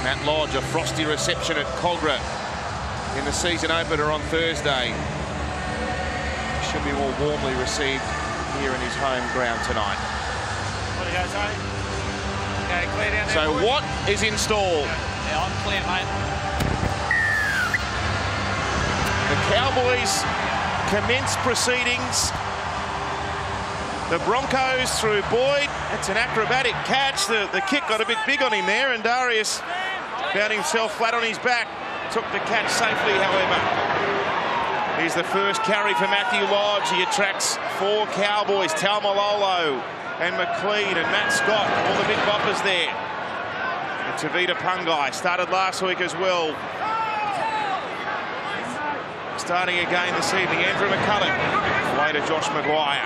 Matt Lodge, a frosty reception at Cogra in the season opener on Thursday. Should be more warmly received here in his home ground tonight. What do you guys say? Okay, clear down there, so boys. what is installed? Yeah, I'm clear, mate. The Cowboys commence proceedings. The Broncos through Boyd. It's an acrobatic catch. The kick got a bit big on him there, and Darius found himself flat on his back. Took the catch safely, however. Here's the first carry for Matthew Lodge. He attracts 4 Cowboys. Taumalolo and McLean and Matt Scott, all the big boppers there. And Tavita Pungai started last week as well. Starting again this evening, Andrew McCulloch. Away to Josh Maguire.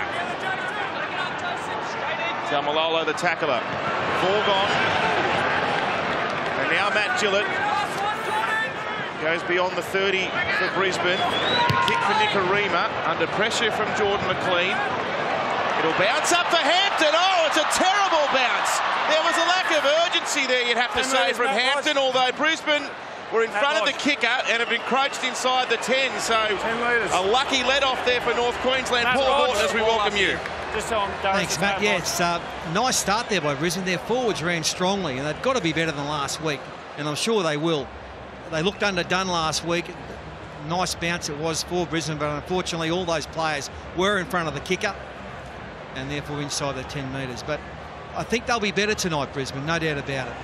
Taumalolo, the tackler. 4 gone. And now Matt Gillett goes beyond the 30 for Brisbane. A kick for Nikorima under pressure from Jordan McLean. It'll bounce up for Hampton. Oh, it's a terrible bounce. There was a lack of urgency there, you'd have to say, from Hampton, although Brisbane were in front of the kicker and have encroached inside the 10. So a lucky let-off there for North Queensland. Paul Horton, as we welcome you. Thanks, Matt. Yeah, it's a nice start there by Brisbane. Their forwards ran strongly, and they've got to be better than last week, and I'm sure they will. They looked underdone last week. Nice bounce it was for Brisbane, but unfortunately all those players were in front of the kicker and therefore inside the 10 metres. But I think they'll be better tonight, Brisbane, no doubt about it.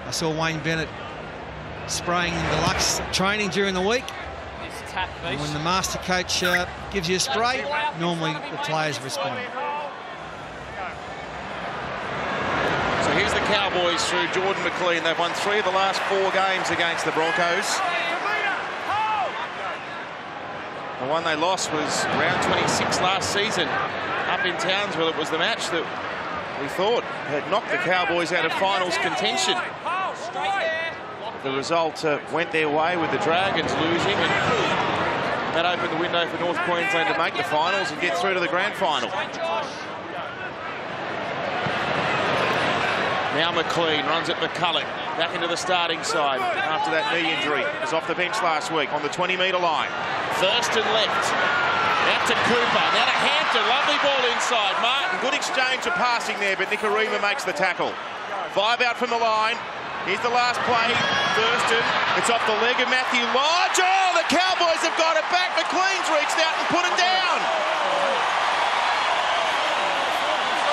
I saw Wayne Bennett spraying in deluxe training during the week. And when the master coach gives you a spray, normally the players respond. So here's the Cowboys through Jordan McLean. They've won 3 of the last 4 games against the Broncos. The one they lost was round 26 last season up in Townsville. It was the match that we thought had knocked the Cowboys out of finals contention. The result went their way with the Dragons losing, and that opened the window for North Queensland to make the finals and get through to the grand final. Now McLean runs at McCulloch, back into the starting side after that knee injury. He was off the bench last week on the 20-metre line. Thurston left. Out to Cooper. Now to Hampton. Lovely ball inside. Martin, good exchange of passing there, but Nikorima makes the tackle. 5 out from the line. Here's the last play. Thurston. It's off the leg of Matthew Lodge. Oh, the Cowboys have got it back. McLean's reached out and put it down.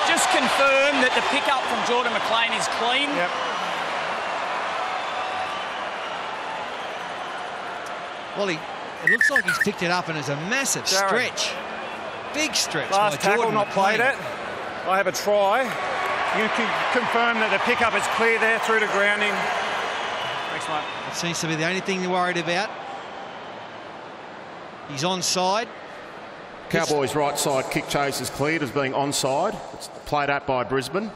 Just confirm that the pickup from Jordan McLean is clean. Yep. Well, it looks like he's picked it up, and it's a massive stretch. Big stretch. Last by tackle, Jordan not played McLean. it. I have a try. You can confirm that the pickup is clear there through to grounding. Thanks, mate. It seems to be the only thing they're worried about. He's onside. Cowboys' right side kick chase is cleared as being onside. It's played out by Brisbane.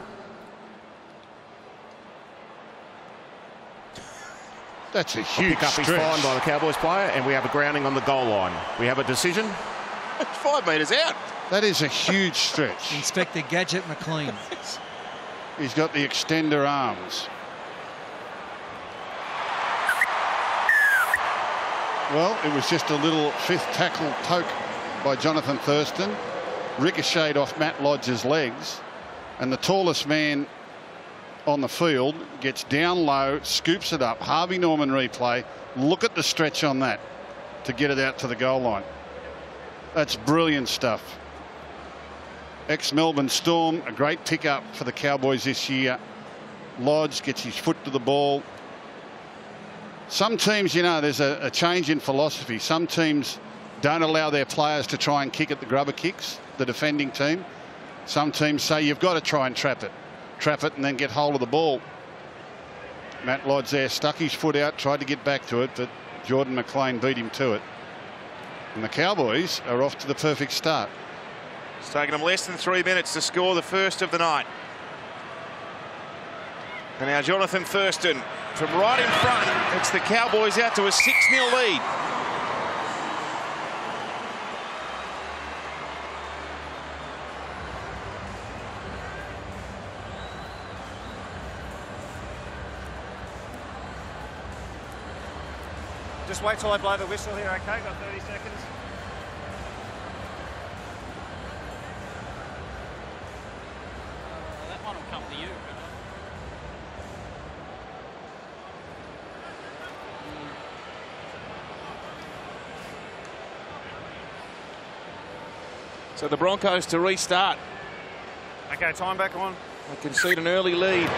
That's a huge Pick up is stretch. fined by the Cowboys player, and we have a grounding on the goal line. We have a decision. It's 5 metres out. That is a huge stretch. Inspector Gadget McLean. He's got the extender arms. Well, it was just a little 5th tackle poke by Jonathan Thurston. Ricocheted off Matt Lodge's legs. And the tallest man on the field gets down low, scoops it up. Harvey Norman replay. Look at the stretch on that to get it out to the goal line. That's brilliant stuff. Ex-Melbourne Storm, a great pick-up for the Cowboys this year. Lodge gets his foot to the ball. Some teams, you know, there's a change in philosophy. Some teams don't allow their players to try and kick at the grubber kicks, the defending team. Some teams say you've got to try and trap it and then get hold of the ball. Matt Lodge there stuck his foot out, tried to get back to it, but Jordan McLean beat him to it. And the Cowboys are off to the perfect start. It's taken them less than 3 minutes to score the first of the night. And now Jonathan Thurston from right in front. It's the Cowboys out to a 6-0 lead. Just wait till I blow the whistle here, okay? Got 30 seconds. That one will come to you. So the Broncos to restart. Okay, time back on. They concede an early lead,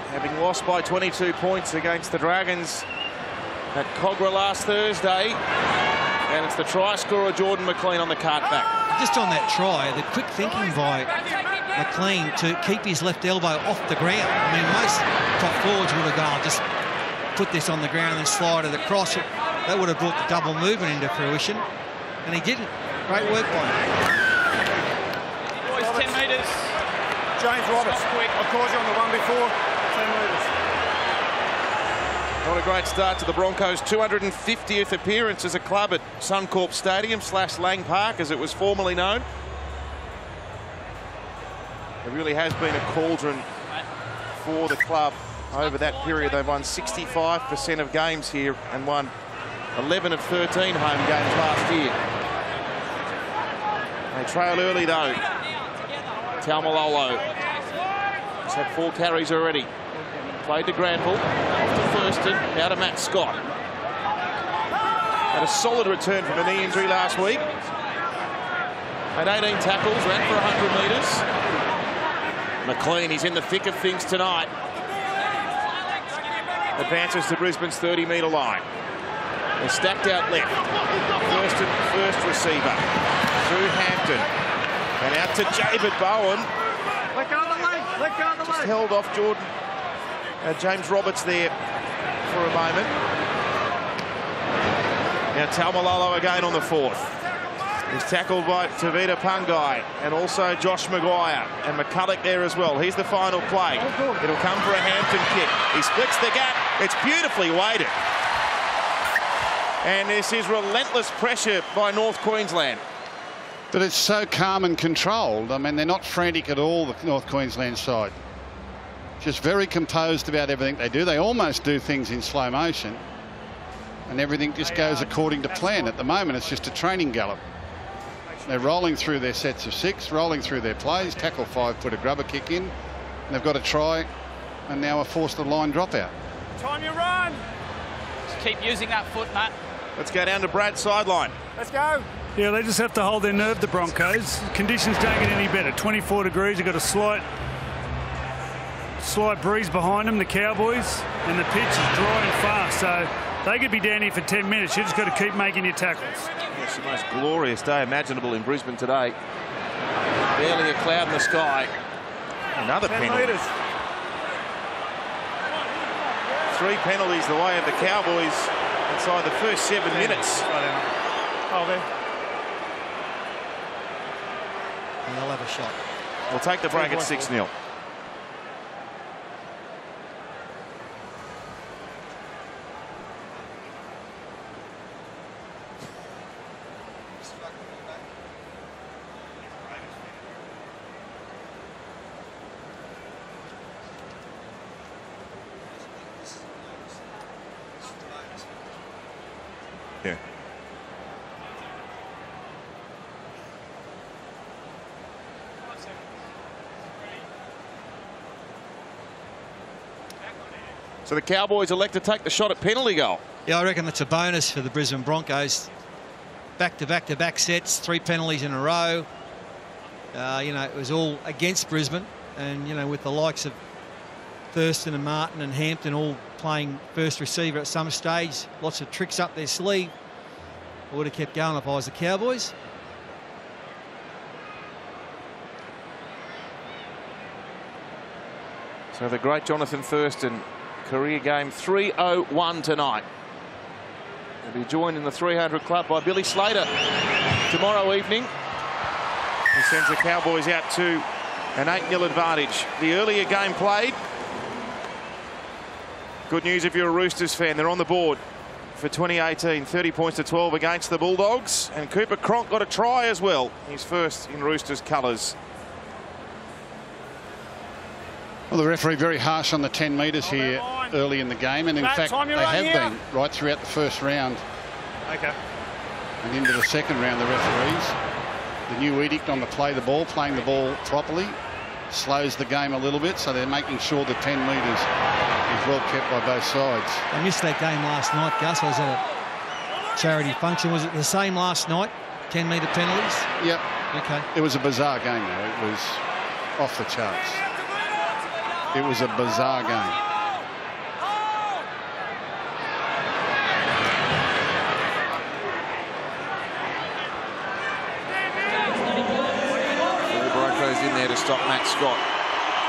having lost by 22 points against the Dragons at Cogra last Thursday. And it's the try scorer Jordan McLean on the cart back. Just on that try, the quick thinking by McLean to keep his left elbow off the ground. I mean, most top forwards would have gone, just put this on the ground and slide it across. That would have brought the double movement into fruition, and he didn't. Great work by him. Boys, 10 metres. James Roberts. I called you on the one before. 10 metres. Not a great start to the Broncos' 250th appearance as a club at Suncorp Stadium / Lang Park, as it was formerly known. It really has been a cauldron for the club over that period. They've won 65% of games here and won 11 of 13 home games last year. They trail early though. Taumalolo has had 4 carries already. Played to Granville, off to Thurston, now to Matt Scott. Had a solid return from a knee injury last week. Had 18 tackles, ran for 100 metres. McLean, he's in the thick of things tonight. Advances to Brisbane's 30-metre line. They're stacked out left. Thurston, first receiver. Through Hampton. And out to David Bowen. Let go of the leg. Let go of the leg. Just held off Jordan. James Roberts there for a moment. Now Taumalolo again on the 4th. He's tackled by Tavita Pungai and also Josh Maguire and McCulloch there as well. Here's the final play. It'll come for a Hampton kick. He splits the gap. It's beautifully weighted. And this is relentless pressure by North Queensland. But it's so calm and controlled. I mean, they're not frantic at all, the North Queensland side. Just very composed about everything they do. They almost do things in slow motion. And everything just goes according to plan. At the moment, it's just a training gallop. They're rolling through their sets of 6, rolling through their plays. Tackle 5, put a grubber kick in. And they've got a try and now a forced the line dropout. Time you run. Just keep using that foot, Matt. Let's go down to Brad's sideline. Let's go. Yeah, they just have to hold their nerve, the Broncos. Conditions don't get any better. 24 degrees, you've got a slight breeze behind them, the Cowboys, and the pitch is dry and fast, so they could be down here for 10 minutes. You just got to keep making your tackles. It's the most glorious day imaginable in Brisbane today. Barely a cloud in the sky. Another penalty. 3 penalties the way of the Cowboys inside the first 7 minutes. Oh, there. And they'll have a shot. We'll take the break at 6-0. Yeah. So the Cowboys elect to take the shot at penalty goal. Yeah, I reckon that's a bonus for the Brisbane Broncos. Back-to-back-to-back sets, 3 penalties in a row. You know, it was all against Brisbane. And, you know, with the likes of Thurston and Martin and Hampton all playing first receiver at some stage, lots of tricks up their sleeve. I would have kept going if I was the Cowboys. So the great Jonathan Thurston, career game 301 tonight. He'll be joined in the 300 club by Billy Slater tomorrow evening. He sends the Cowboys out to an 8-0 advantage. The earlier game played. Good news if you're a Roosters fan, they're on the board for 2018, 30 points to 12 against the Bulldogs. And Cooper Cronk got a try as well. He's first in Roosters colours. Well, the referee very harsh on the 10 metres here early in the game, and in fact they have been right throughout the first round. Okay. And into the second round, the referees. The new edict on the play the ball, playing the ball properly, slows the game a little bit, so they're making sure the 10 metres is well kept by both sides. I missed that game last night, Gus. I was at a charity function. Was it the same last night? 10-metre penalties? Yep. Okay. It was a bizarre game, though. It was off the charts. It was a bizarre game. The Broncos in there to stop Matt Scott.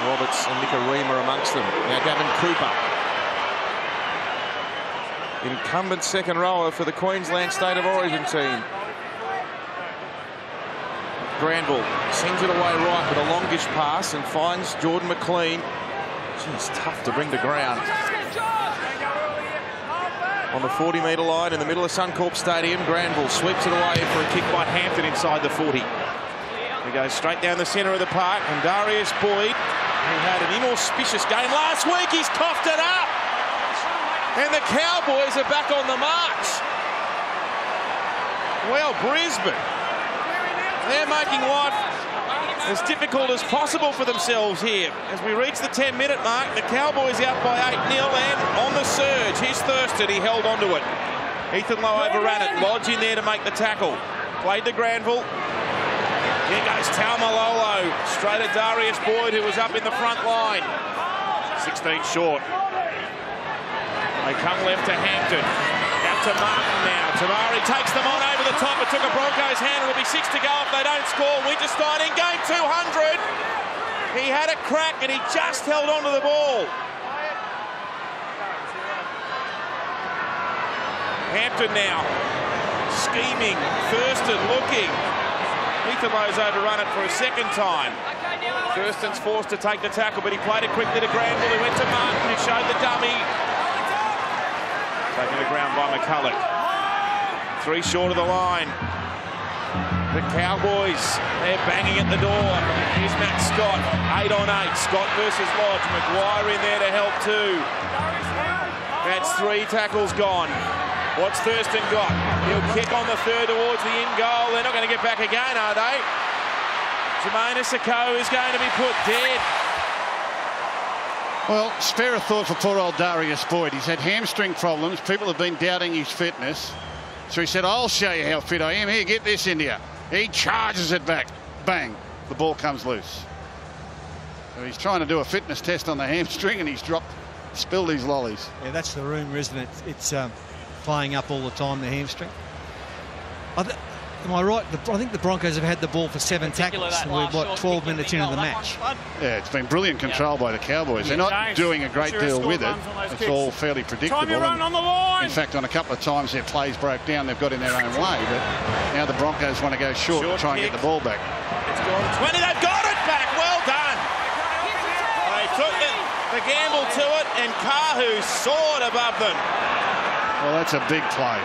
Roberts and Nicarima amongst them. Now Gavin Cooper. Incumbent second rower for the Queensland State of Origin team. Granville sends it away right with a longish pass and finds Jordan McLean. Geez, tough to bring to ground. On the 40-metre line in the middle of Suncorp Stadium, Granville sweeps it away for a kick by Hampton inside the 40. He goes straight down the centre of the park, and Darius Boyd, who had an inauspicious game last week, he's coughed it up. And the Cowboys are back on the march. Well, Brisbane, they're making life as difficult as possible for themselves here. As we reach the 10-minute mark, the Cowboys out by 8-0 and on the surge. Here's Thurston, he held onto it. Ethan Lowe overran it. Lodge in there to make the tackle. Played to Granville. Here goes Taumalolo. Straight at Darius Boyd, who was up in the front line. 16 short. They come left to Hampton. Out to Martin now. Tamari takes them on over the top. It took a Broncos hand. It'll be 6 to go if they don't score. Winterstein in game 200. He had a crack and he just held on to the ball. Hampton now. Scheming. Thurston looking. Ethan Lowe's overrun it for a second time. Thurston's forced to take the tackle, but he played it quickly to Granville, who went to Martin, who showed the dummy. Taken to ground by McCulloch. 3 short of the line. The Cowboys, they're banging at the door. Here's Matt Scott, 8 on 8. Scott versus Lodge. Maguire in there to help too. That's 3 tackles gone. What's Thurston got? He'll kick on the third towards the in goal. They're not going to get back again, are they? Jermaine Isako is going to be put dead. Well, spare a thought for poor old Darius Boyd. He's had hamstring problems. People have been doubting his fitness. So he said, I'll show you how fit I am. Here, get this into you. He charges it back. Bang. The ball comes loose. So he's trying to do a fitness test on the hamstring and he's spilled his lollies. Yeah, that's the rumour, isn't it? It's playing up all the time, the hamstring. Am I right? I think the Broncos have had the ball for 7 tackles. And we're, 12 minutes into the match? Yeah, it's been brilliant control by the Cowboys. They're not doing a great deal with it. It's all fairly predictable. In fact, on a couple of times their plays broke down. They've got in their own way. But now the Broncos want to go short and try and get the ball back. It's gone 20. They've got it back. Well done. They took the gamble to it, and Kahu soared above them. Well, that's a big play.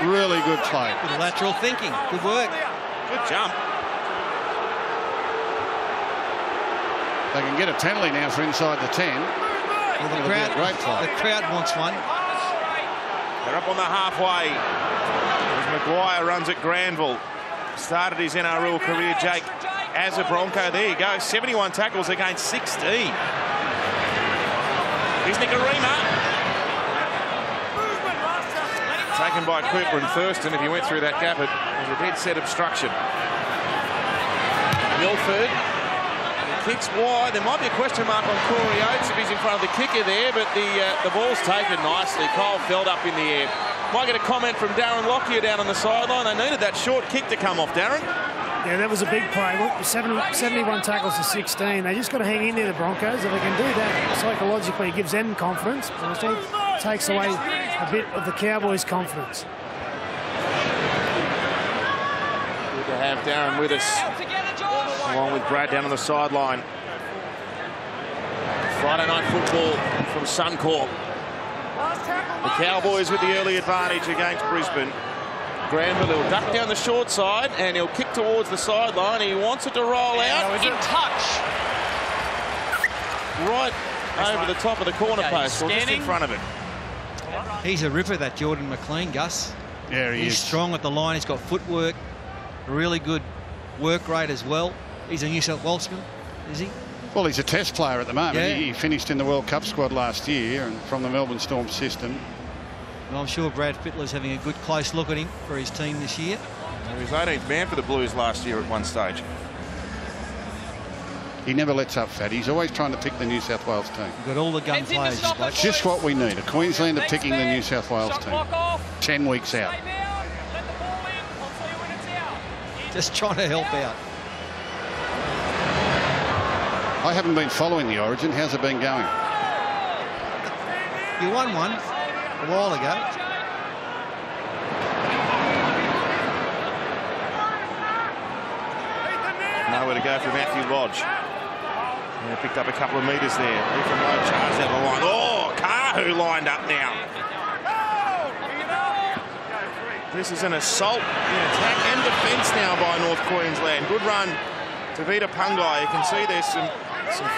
Really good play. Good lateral thinking. Good work. Good jump. They can get a penalty now for inside the 10. Well, the crowd wants one. They're up on the halfway. As Maguire runs at Granville. Started his NRL career, Jake, as a Bronco. There you go. 71 tackles against 16. Here's Nicarima. Taken by Cooper and Thurston. If you went through that gap, it was a dead set obstruction. Milford kicks wide. There might be a question mark on Corey Oates if he's in front of the kicker there, but the ball's taken nicely. Kyle Feld up in the air. Might get a comment from Darren Lockyer down on the sideline. They needed that short kick to come off, Darren. Yeah, that was a big play. Look, 71 tackles to 16. They just got to hang in there, the Broncos. If they can do that psychologically, it gives them confidence. It takes away a bit of the Cowboys' confidence. Good to have Darren with us, along with Brad down on the sideline. Friday night football from Suncorp. The Cowboys with the early advantage against Brisbane. Granville will duck down the short side and he'll kick towards the sideline. He wants it to roll out. In touch. right over the top of the corner post, or just in front of it. He's a ripper, that Jordan McLean, Gus. Yeah, He's strong at the line. He's got footwork, really good work rate as well. He's a New South Welshman, is he? Well, he's a test player at the moment. Yeah. He finished in the World Cup squad last year and from the Melbourne Storm system. Well, I'm sure Brad Fittler's having a good close look at him for his team this year. He was 18th man for the Blues last year at one stage. He never lets up, Fat. He's always trying to pick the New South Wales team. We've got all the gun players. Just what we need. A Queenslander picking the New South Wales team. 10 weeks out. Just trying to help out. I haven't been following the Origin. How's it been going? You won one a while ago. Nowhere to go for Matthew Lodge. Yeah, picked up a couple of metres there. From low charge out the line. Oh, Kahu lined up now. This is an assault in attack and defence now by North Queensland. Good run to Vita Pungai. You can see there's some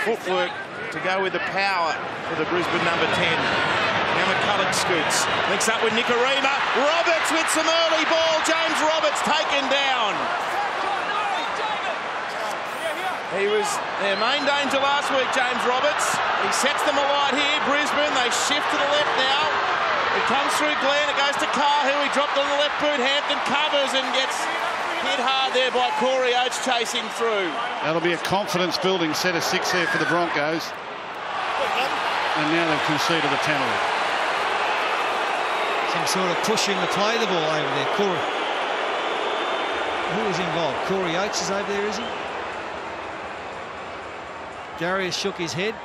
footwork to go with the power for the Brisbane number 10. Now McCulloch scoots. Links up with Nicarima. Roberts with some early ball. James Roberts taken down. He was their main danger last week, James Roberts. He sets them alight here, Brisbane. They shift to the left now. It comes through Glenn. It goes to Kahu. He dropped on the left boot. Hampton covers and gets hit hard there by Corey Oates chasing through. That'll be a confidence-building set of 6 there for the Broncos. And now they've conceded a penalty. Some sort of pushing to play the ball over there. Corey. Who was involved? Corey Oates is over there, is he? Darius shook his head.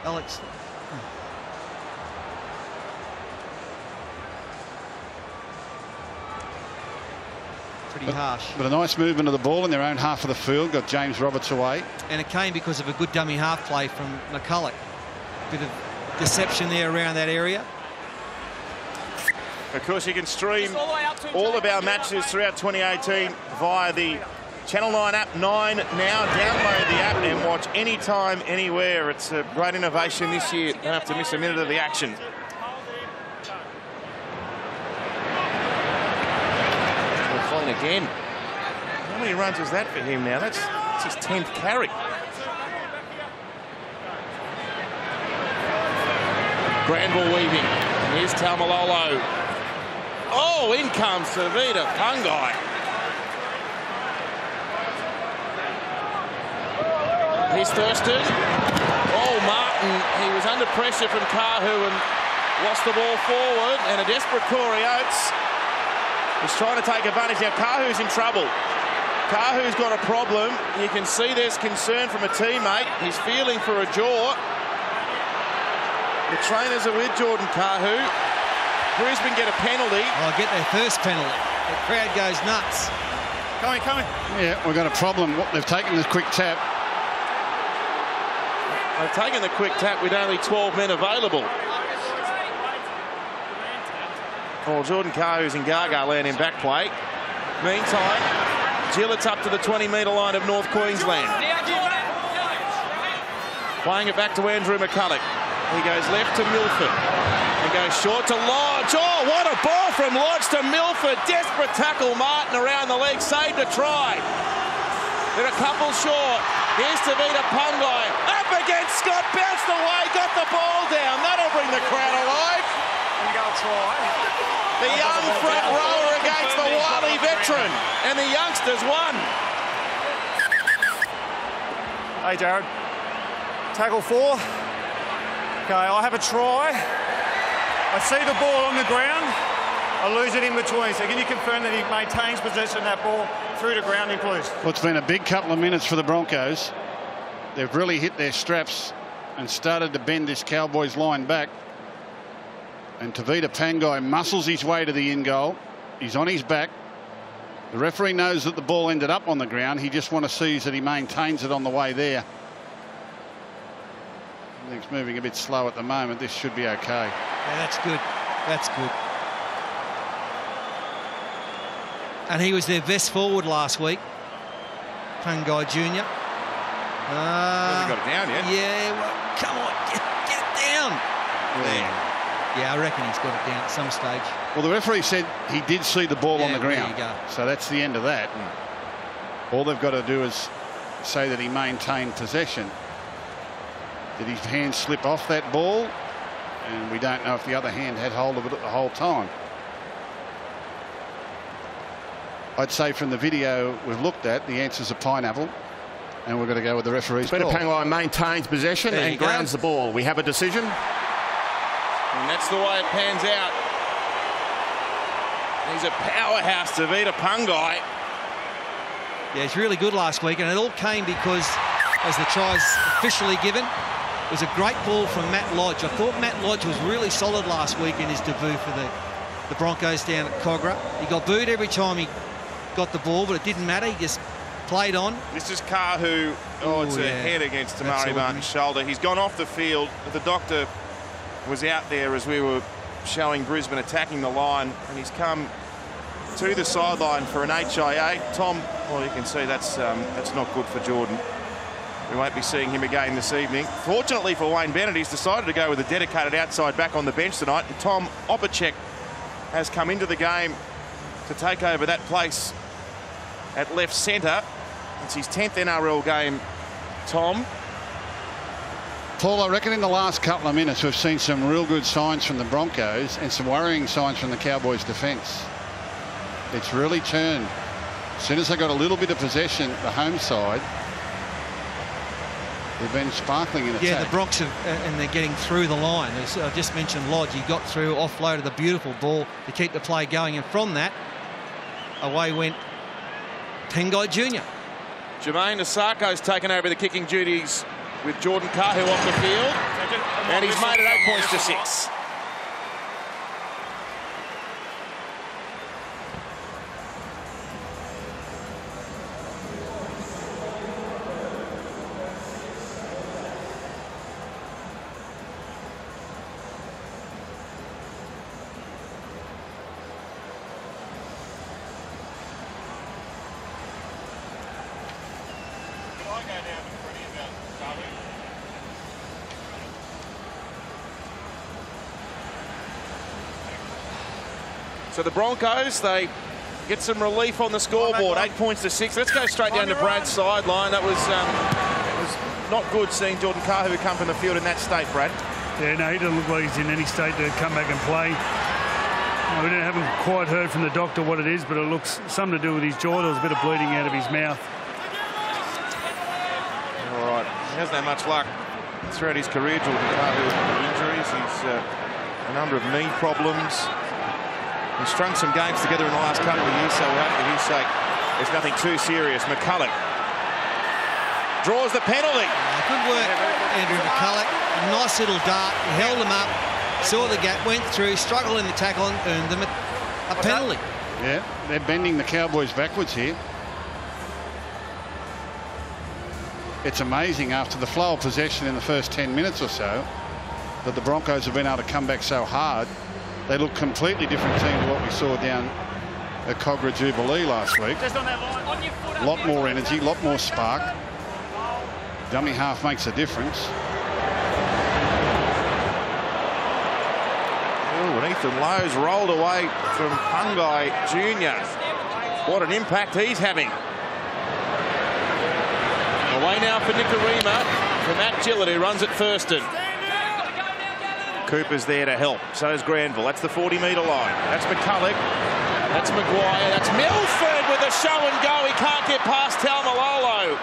Alex. Pretty harsh. But a nice movement of the ball in their own half of the field. Got James Roberts away. And it came because of a good dummy half play from McCulloch. Bit of deception there around that area. Of course, you can stream all of our matches throughout 2018 via the Channel 9 app. 9 now. Download the app and watch anytime, anywhere. It's a great innovation this year. Don't have to miss a minute of the action. McLean again. How many runs is that for him now? That's his 10th carry. Granville weaving. And here's Taumalolo. Oh, in comes Vita Pungai. Here's Thurston. Oh, Martin. He was under pressure from Kahu and lost the ball forward. And a desperate Corey Oates is trying to take advantage. Now, Kahu's in trouble. Kahu's got a problem. You can see there's concern from a teammate. He's feeling for a jaw. The trainers are with Jordan Kahu. Brisbane get a penalty. Oh, get their first penalty. The crowd goes nuts. Coming. Yeah, we've got a problem. They've taken the quick tap. They've taken the quick tap with only 12 men available. Oh, Jordan Kahu's in Gaga land in back play. Meantime, Gillett's up to the 20-metre line of North Queensland. Playing it back to Andrew McCulloch. He goes left to Milford. He goes short to Lodge. Oh, what a ball from Lodge to Milford. Desperate tackle, Martin around the leg. Saved a try. They're a couple short. Here's Vita Pungai. Up against Scott. Bounced away. Got the ball down. That'll bring the crowd alive. And go try. The young front rower against the wily veteran. And the youngsters won. Hey, Jared. Tackle 4. Okay, I have a try. I see the ball on the ground. I lose it in between. So can you confirm that he maintains possession of that ball through to grounding, please? Well, it's been a big couple of minutes for the Broncos. They've really hit their straps and started to bend this Cowboys line back. And Tavita Pangai muscles his way to the in goal. He's on his back. The referee knows that the ball ended up on the ground. He just wants to see that he maintains it on the way there. I think it's moving a bit slow at the moment. This should be okay. Yeah, that's good. That's good. And he was their best forward last week, Pungai Jr. Hasn't got it down yet. Yeah, well, come on, get it down. Yeah, I reckon he's got it down at some stage. Well, the referee said he did see the ball on the there ground. you go. So that's the end of that. All they've got to do is say that he maintained possession. Did his hand slip off that ball? And we don't know if the other hand had hold of it the whole time. I'd say from the video we've looked at, the answer's a pineapple. And we're going to go with the referee's call. Pangai maintains possession and grounds the ball. We have a decision. And that's the way it pans out. He's a powerhouse, Tevita Pangai. Yeah, he's really good last week, and it all came because, as the try's officially given, it was a great ball from Matt Lodge. I thought Matt Lodge was really solid last week in his debut for the Broncos down at Cogra. He got booed every time he got the ball, but it didn't matter. He just played on. This is Kahu. Oh, it's a head against Tamari Martin's shoulder. He's gone off the field. The doctor was out there as we were showing Brisbane attacking the line, and he's come to the sideline for an HIA. Tom, well, you can see that's not good for Jordan. We won't be seeing him again this evening. Fortunately for Wayne Bennett, he's decided to go with a dedicated outside back on the bench tonight. And Tom Opacek has come into the game to take over that place at left centre. It's his 10th NRL game, Tom. Paul, I reckon in the last couple of minutes we've seen some real good signs from the Broncos and some worrying signs from the Cowboys' defence. It's really turned. As soon as they got a little bit of possession, the home side, they've been sparkling in attack. Yeah, the Bronx and they're getting through the line. As I just mentioned, Lodge, he got through, offloaded a beautiful ball to keep the play going, and from that, away went Pangai Jr. Jermaine Asako's taken over the kicking duties with Jordan Kahu off the field, and he's made it 8 points to 6. So the Broncos, they get some relief on the scoreboard, 8 points to 6. Let's go straight down to Brad's sideline. That was not good seeing Jordan Kahu come from the field in that state, Brad. Yeah, no, he doesn't look like he's in any state to come back and play. We haven't quite heard from the doctor what it is, but it looks something to do with his jaw. There was a bit of bleeding out of his mouth. All right, he hasn't had much luck throughout his career, Jordan Kahu, with injuries. He's a number of knee problems. He's strung some games together in the last couple of years, so we hope for his sake there's nothing too serious. McCulloch draws the penalty. Good work, Andrew McCulloch. A nice little dart. He held him up, saw the gap, went through, struggled in the tackle, and earned them a penalty. Yeah, they're bending the Cowboys backwards here. It's amazing after the flow of possession in the first 10 minutes or so that the Broncos have been able to come back so hard. They look completely different team to what we saw down at Cogra Jubilee last week. A lot more energy, a lot more spark. Dummy half makes a difference. Oh, and Ethan Lowe's rolled away from Pangai Jr. What an impact he's having. Away now for Nicarima from Matt Gillett, who runs at Thurston. Cooper's there to help. So is Granville. That's the 40-metre line. That's McCulloch. That's Maguire. That's Milford with a show and go. He can't get past Taumalolo.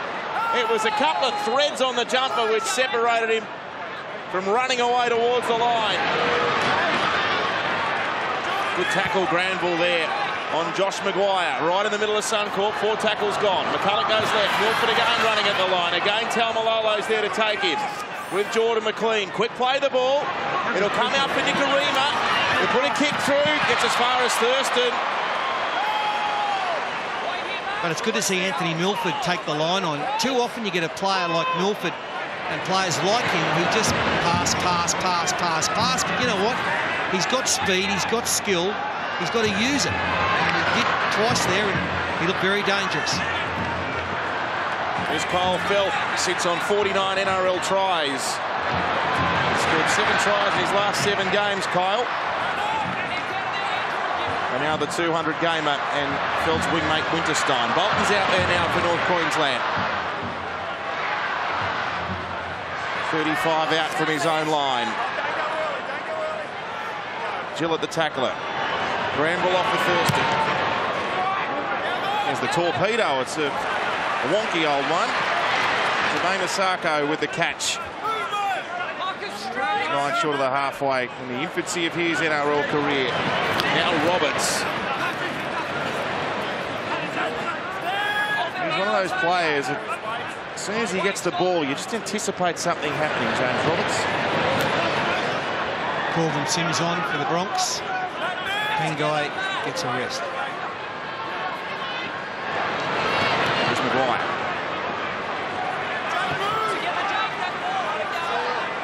It was a couple of threads on the jumper which separated him from running away towards the line. Good tackle, Granville there on Josh Maguire. Right in the middle of Suncorp. 4 tackles gone. McCulloch goes left. Milford again running at the line. Again, Taumalolo's there to take him with Jordan McLean. Quick play the ball. It'll come out for Nicarima. He'll put a kick through. Gets as far as Thurston. But it's good to see Anthony Milford take the line on. Too often you get a player like Milford and players like him who just pass. But you know what? He's got speed, he's got skill, he's got to use it. And he did twice there, and he looked very dangerous. As Kyle Felt sits on 49 NRL tries. He's scored 7 tries in his last 7 games, Kyle. And now the 200-gamer and Felt's wingmate Winterstein. Bolton's out there now for North Queensland. 35 out from his own line. Gillett the tackler. Granville off the Thurston. There's the torpedo. It's a wonky old one. Savannah Sarko with the catch. 9 short of the halfway in the infancy of his NRL career. Now Roberts. He's one of those players that as soon as he gets the ball, you just anticipate something happening, James Roberts. Corvin Sims on for the Broncos. Pengai gets a rest. Here's Maguire.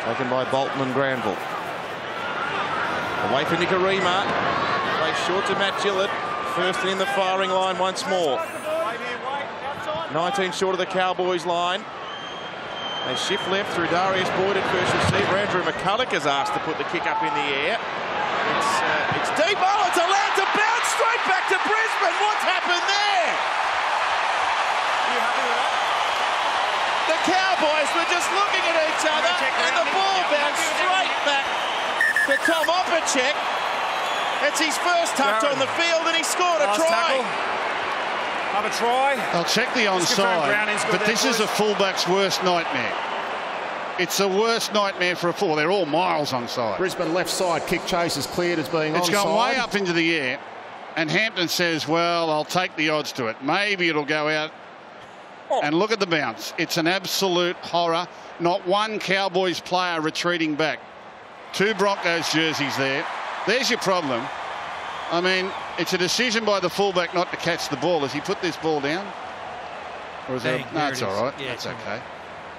Taken by Bolton and Granville. Away for Nicarima. Play short to Matt Gillett. First in the firing line once more. 19 short of the Cowboys line. They shift left through Darius Boyd at first receiver. Andrew McCulloch is asked to put the kick up in the air. It's deep. Oh, it's allowed to bounce straight back to Brisbane. What's happened there? You happy with that? The Cowboys were just looking at each other and the ball bounced straight back to Tom Opacek. It's his first touch on the field and he scored a try. Have a try. I'll check the onside, but this is a fullback's worst nightmare. It's the worst nightmare for a full. They're all miles onside. Brisbane left side kick chase is cleared as being onside. It's gone way up into the air, and Hampton says, well, I'll take the odds to it. Maybe it'll go out. And look at the bounce. It's an absolute horror. Not one Cowboys player retreating back. 2 Broncos jerseys there. There's your problem. I mean, it's a decision by the fullback not to catch the ball. Has he put this ball down? Or is it? No, it's all right. Yeah, that's okay.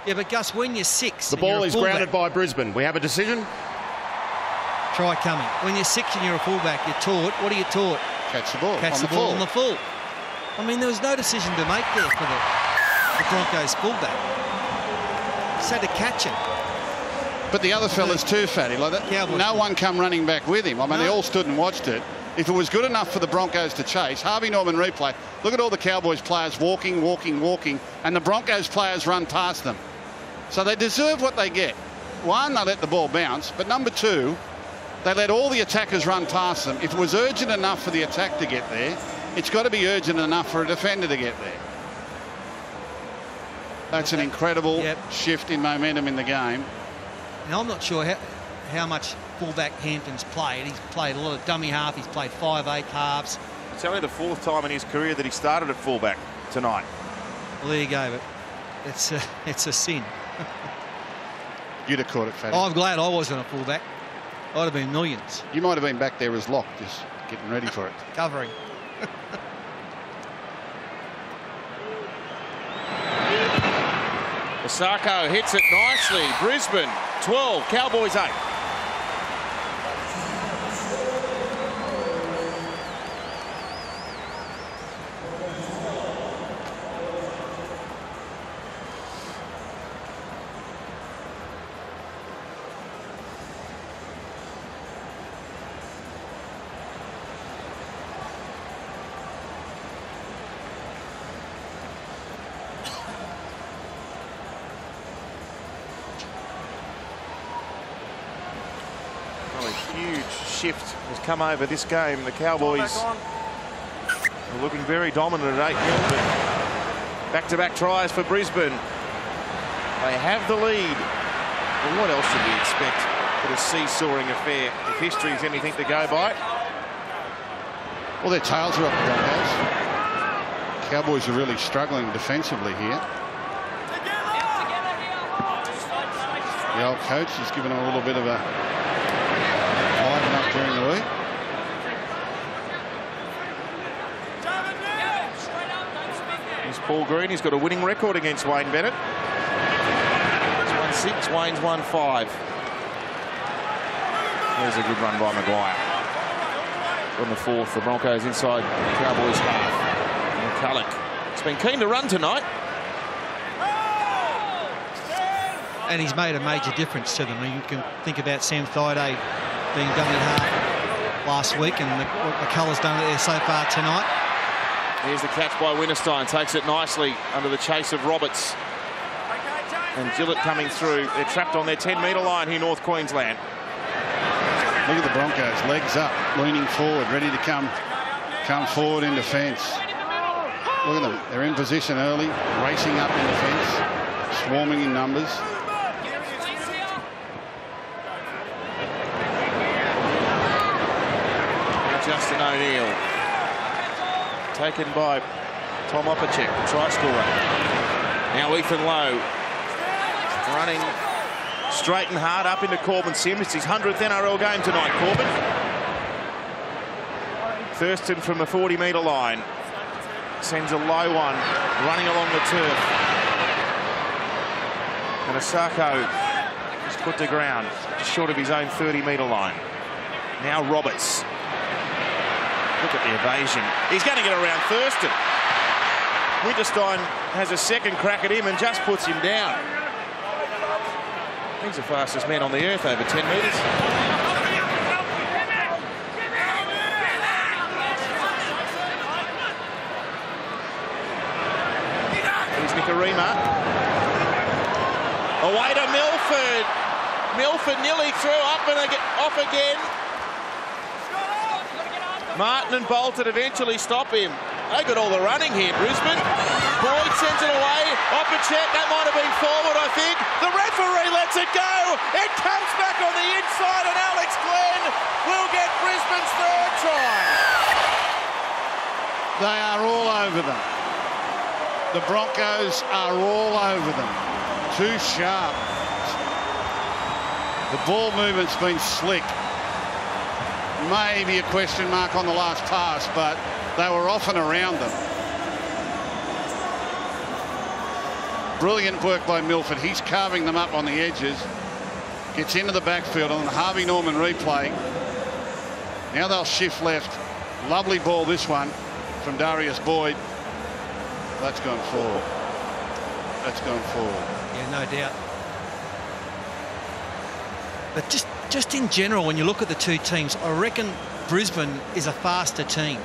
Yeah, but Gus, when you're 6... The ball is grounded by Brisbane. We have a decision. Try coming. When you're 6 and you're a fullback, you're taught. What are you taught? Catch the ball. Catch the ball on the full. I mean, there was no decision to make there for the Broncos fullback. Just had to catch it. But the other fellas too, Fatty. Like that, no one come running back with him. I mean, they all stood and watched it. If it was good enough for the Broncos to chase, Harvey Norman replay, look at all the Cowboys players walking, and the Broncos players run past them. So they deserve what they get. 1, they let the ball bounce, but number 2, they let all the attackers run past them. If it was urgent enough for the attack to get there, it's got to be urgent enough for a defender to get there. That's an incredible shift in momentum in the game. Now, I'm not sure how much fullback Hampton's played. He's played a lot of dummy half. He's played 5'8" halves. It's only the 4th time in his career that he started at fullback tonight. Well, there you go. But it's a sin. You'd have caught it, Fatty. I'm glad I wasn't a fullback. I'd have been millions. You might have been back there as lock, just getting ready for it. Covering. Osako hits it nicely. Brisbane 12, Cowboys 8. Shift has come over this game. The Cowboys are looking very dominant at 8-0, but back-to-back tries for Brisbane. They have the lead. Well, what else should we expect for a seesawing affair if history is anything to go by? Well, their tails are up, the Broncos. Cowboys are really struggling defensively here. The old coach has given them a little bit of a during the week. Here's Paul Green. He's got a winning record against Wayne Bennett. It's 1-6. Wayne's 1-5. There's a good run by Maguire. On the 4th, the Broncos inside the Cowboys half. McCulloch. It's been keen to run tonight. and he's made a major difference to them. You can think about Sam Thaiday being dummy half last week, and what McCullough's done there so far tonight. Here's the catch by Winterstein, takes it nicely under the chase of Roberts. And Gillett coming through. They're trapped on their 10-metre line here, North Queensland. Look at the Broncos, legs up, leaning forward, ready to come forward in defence. Look at them, they're in position early, racing up in defence, swarming in numbers. Justin O'Neill, taken by Tom Opacek, the try scorer. Now Ethan Lowe running straight and hard up into Corbin Sims. It's his 100th NRL game tonight, Corbin. Thurston from the 40-metre line sends a low one running along the turf. And Asako is put to ground just short of his own 30-metre line. Now Roberts. Look at the evasion. He's going to get around Thurston. Winterstein has a second crack at him and just puts him down. He's the fastest man on the earth over 10 metres. Here's Nicarima. Away to Milford. Milford nearly threw up and they get off again. Martin and Bolton eventually stop him. They got all the running here, Brisbane. Boyd sends it away. Opacek, that might have been forward, I think. The referee lets it go. It comes back on the inside, and Alex Glenn will get Brisbane's third try. They are all over them. The Broncos are all over them. Too sharp. The ball movement's been slick. Maybe a question mark on the last pass, but they were often around them. Brilliant work by Milford. He's carving them up on the edges. Gets into the backfield on the Harvey Norman replay. Now they'll shift left. Lovely ball, this one, from Darius Boyd. That's gone forward. That's gone forward. Yeah, no doubt. But just in general, when you look at the two teams, I reckon Brisbane is a faster team.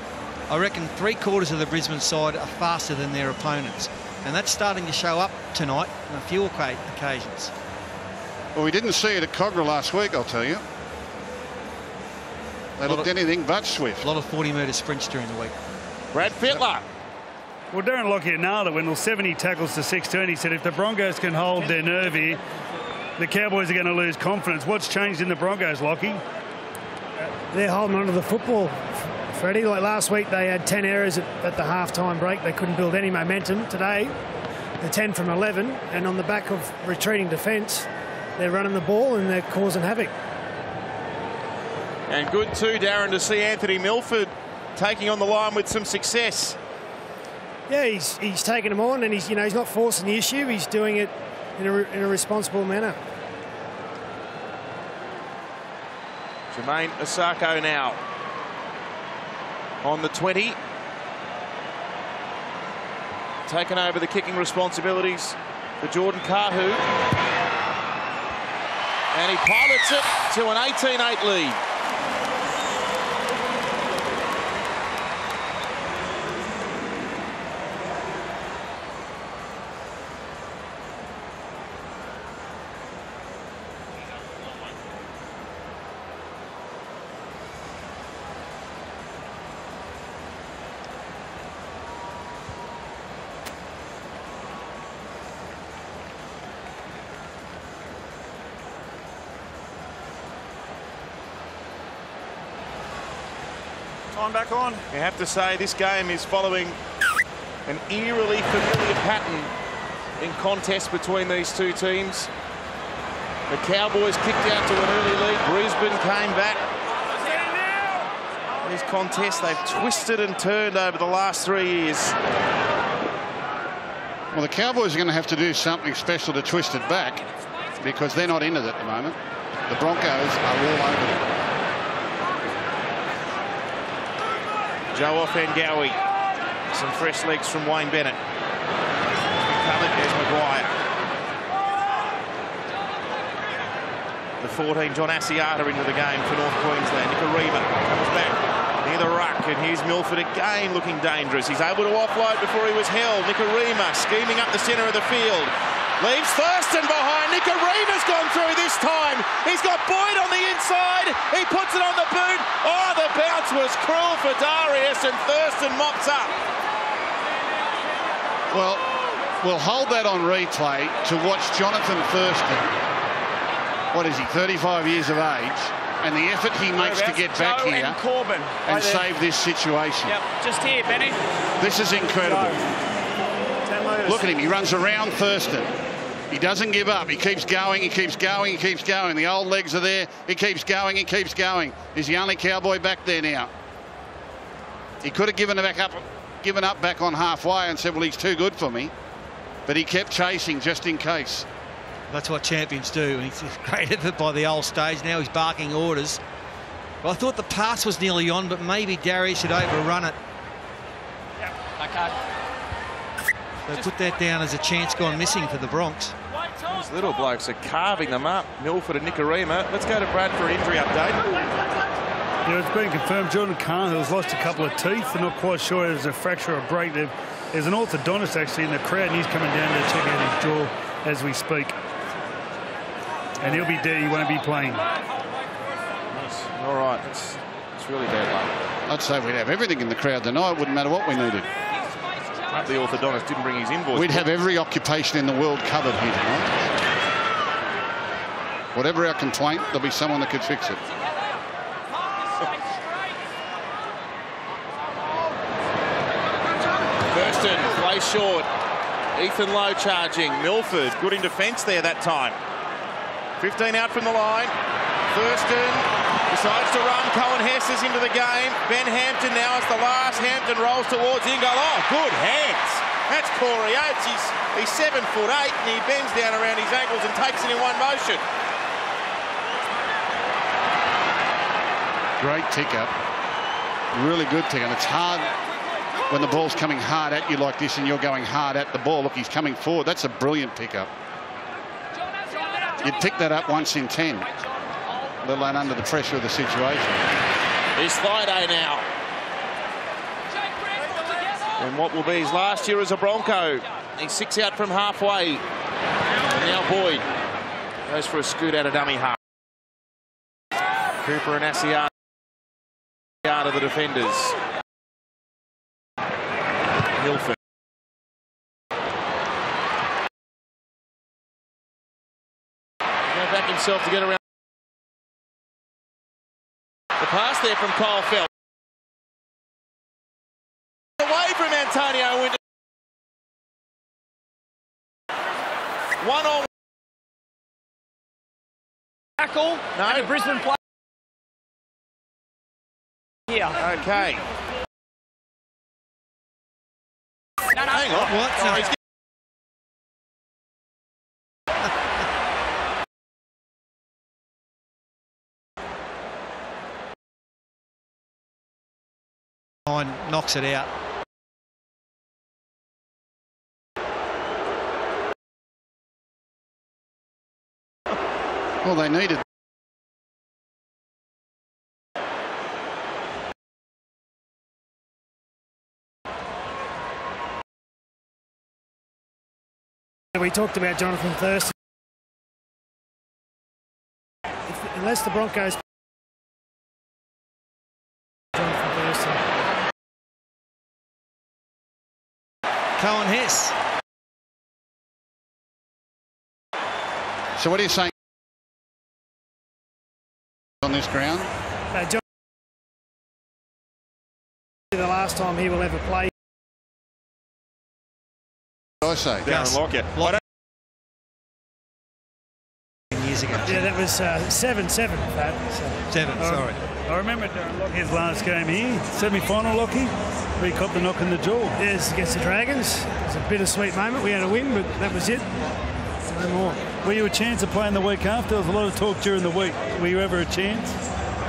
I reckon 3/4 of the Brisbane side are faster than their opponents. And that's starting to show up tonight on a few occasions. Well, we didn't see it at Cogra last week, I'll tell you. They looked anything but swift. A lot of 40-metre sprints during the week. Brad Fittler. Well, Darren Lockyer nailed it when it was 70 tackles to 16. He said if the Broncos can hold their nerve here, the Cowboys are going to lose confidence. What's changed in the Broncos, Lockie? They're holding on to the football, Freddie. Like last week, they had 10 errors at the half-time break. They couldn't build any momentum. Today, they're 10 from 11, and on the back of retreating defence, they're running the ball and they're causing havoc. And good too, Darren, to see Anthony Milford taking on the line with some success. Yeah, he's taking them on, and he's not forcing the issue. He's doing it in a responsible manner. Jermaine Asako now on the 20. Taken over the kicking responsibilities for Jordan Kahu. And he pilots it to an 18-8 lead. Time back on. You have to say this game is following an eerily familiar pattern in contest between these two teams. The Cowboys kicked out to an early lead. Brisbane came back. These contests, they've twisted and turned over the last 3 years. Well, the Cowboys are going to have to do something special to twist it back because they're not in it at the moment. The Broncos are all over it. Joe Offengawi. Some fresh legs from Wayne Bennett. Covered, there's Maguire. 14. John Asiata into the game for North Queensland. Nicarima comes back near the ruck, and here's Milford again looking dangerous. He's able to offload before he was held. Nicarima scheming up the centre of the field. Leaves Thurston behind. Nicarima's gone through this time. He's got Boyd on the inside. He puts it on the boot. Oh, the bounce was cruel for Darius, and Thurston mops up. Well, we'll hold that on replay to watch Jonathan Thurston. What is he, 35 years of age? And the effort he makes to get back here and save this situation. Yep, just here, Benny. This is incredible. Look at him, he runs around Thurston. He doesn't give up. He keeps going, he keeps going, he keeps going. The old legs are there. He keeps going, he keeps going. He's the only Cowboy back there now. He could have given up back on halfway and said, well, he's too good for me. But he kept chasing just in case. That's what champions do. It's great effort by the old stage. Now he's barking orders. Well, I thought the pass was nearly on, but maybe Darius should overrun it. Yep, okay. They put that down as a chance gone missing for the Bronx. These little blokes are carving them up. Milford and Nicarima. Let's go to Brad for an injury update. Yeah, it's been confirmed. Jordan Carhill has lost a couple of teeth. They're not quite sure if there's a fracture or a break. There's an orthodontist actually in the crowd, and he's coming down to check out his jaw as we speak. And he'll be there. He won't be playing. All right. It's really bad luck. I'd say we'd have everything in the crowd tonight. It wouldn't matter what we needed. The orthodontist didn't bring his invoice. We'd have every occupation in the world covered here tonight. Whatever our complaint, there'll be someone that could fix it. Thurston, play short. Ethan Lowe charging. Milford, good in defence there that time. 15 out from the line. Thurston decides to run. Cohen Hess is into the game. Ben Hampton now is the last. Hampton rolls towards Ingle. Oh, good hands. That's Corey Oates. He's 7'8", and he bends down around his ankles and takes it in one motion. Great tick-up. Really good tick-up. It's hard when the ball's coming hard at you like this and you're going hard at the ball. Look, he's coming forward. That's a brilliant pick-up. You'd pick that up once in 10, let alone under the pressure of the situation. He's Friday now. And what will be his last year as a Bronco. He's 6 out from halfway. And now Boyd goes for a scoot out of dummy half. Cooper and Asiata out of the defenders. Milford. Back himself to get around. The pass there from Kyle Felt. Away from Antonio Winter. One on. Tackle. No. And a Brisbane play. Here. Okay. No. Hang on. What? Oh, he's knocks it out. Well, they needed. We talked about Jonathan Thurston. Unless the Broncos... Jonathan Thurston. Cohen Hess. So what are you saying on this ground? John, the last time he will ever play. I say Darren Lockett. Years ago. Yeah, that was 7-7. Sorry. I remember Darren Locky's last game here, semi-final Locky, where he copped the knock in the jaw. Yes, against the Dragons. It was a bittersweet moment. We had a win, but that was it. No more. Were you a chance of playing the week after? There was a lot of talk during the week. Were you ever a chance?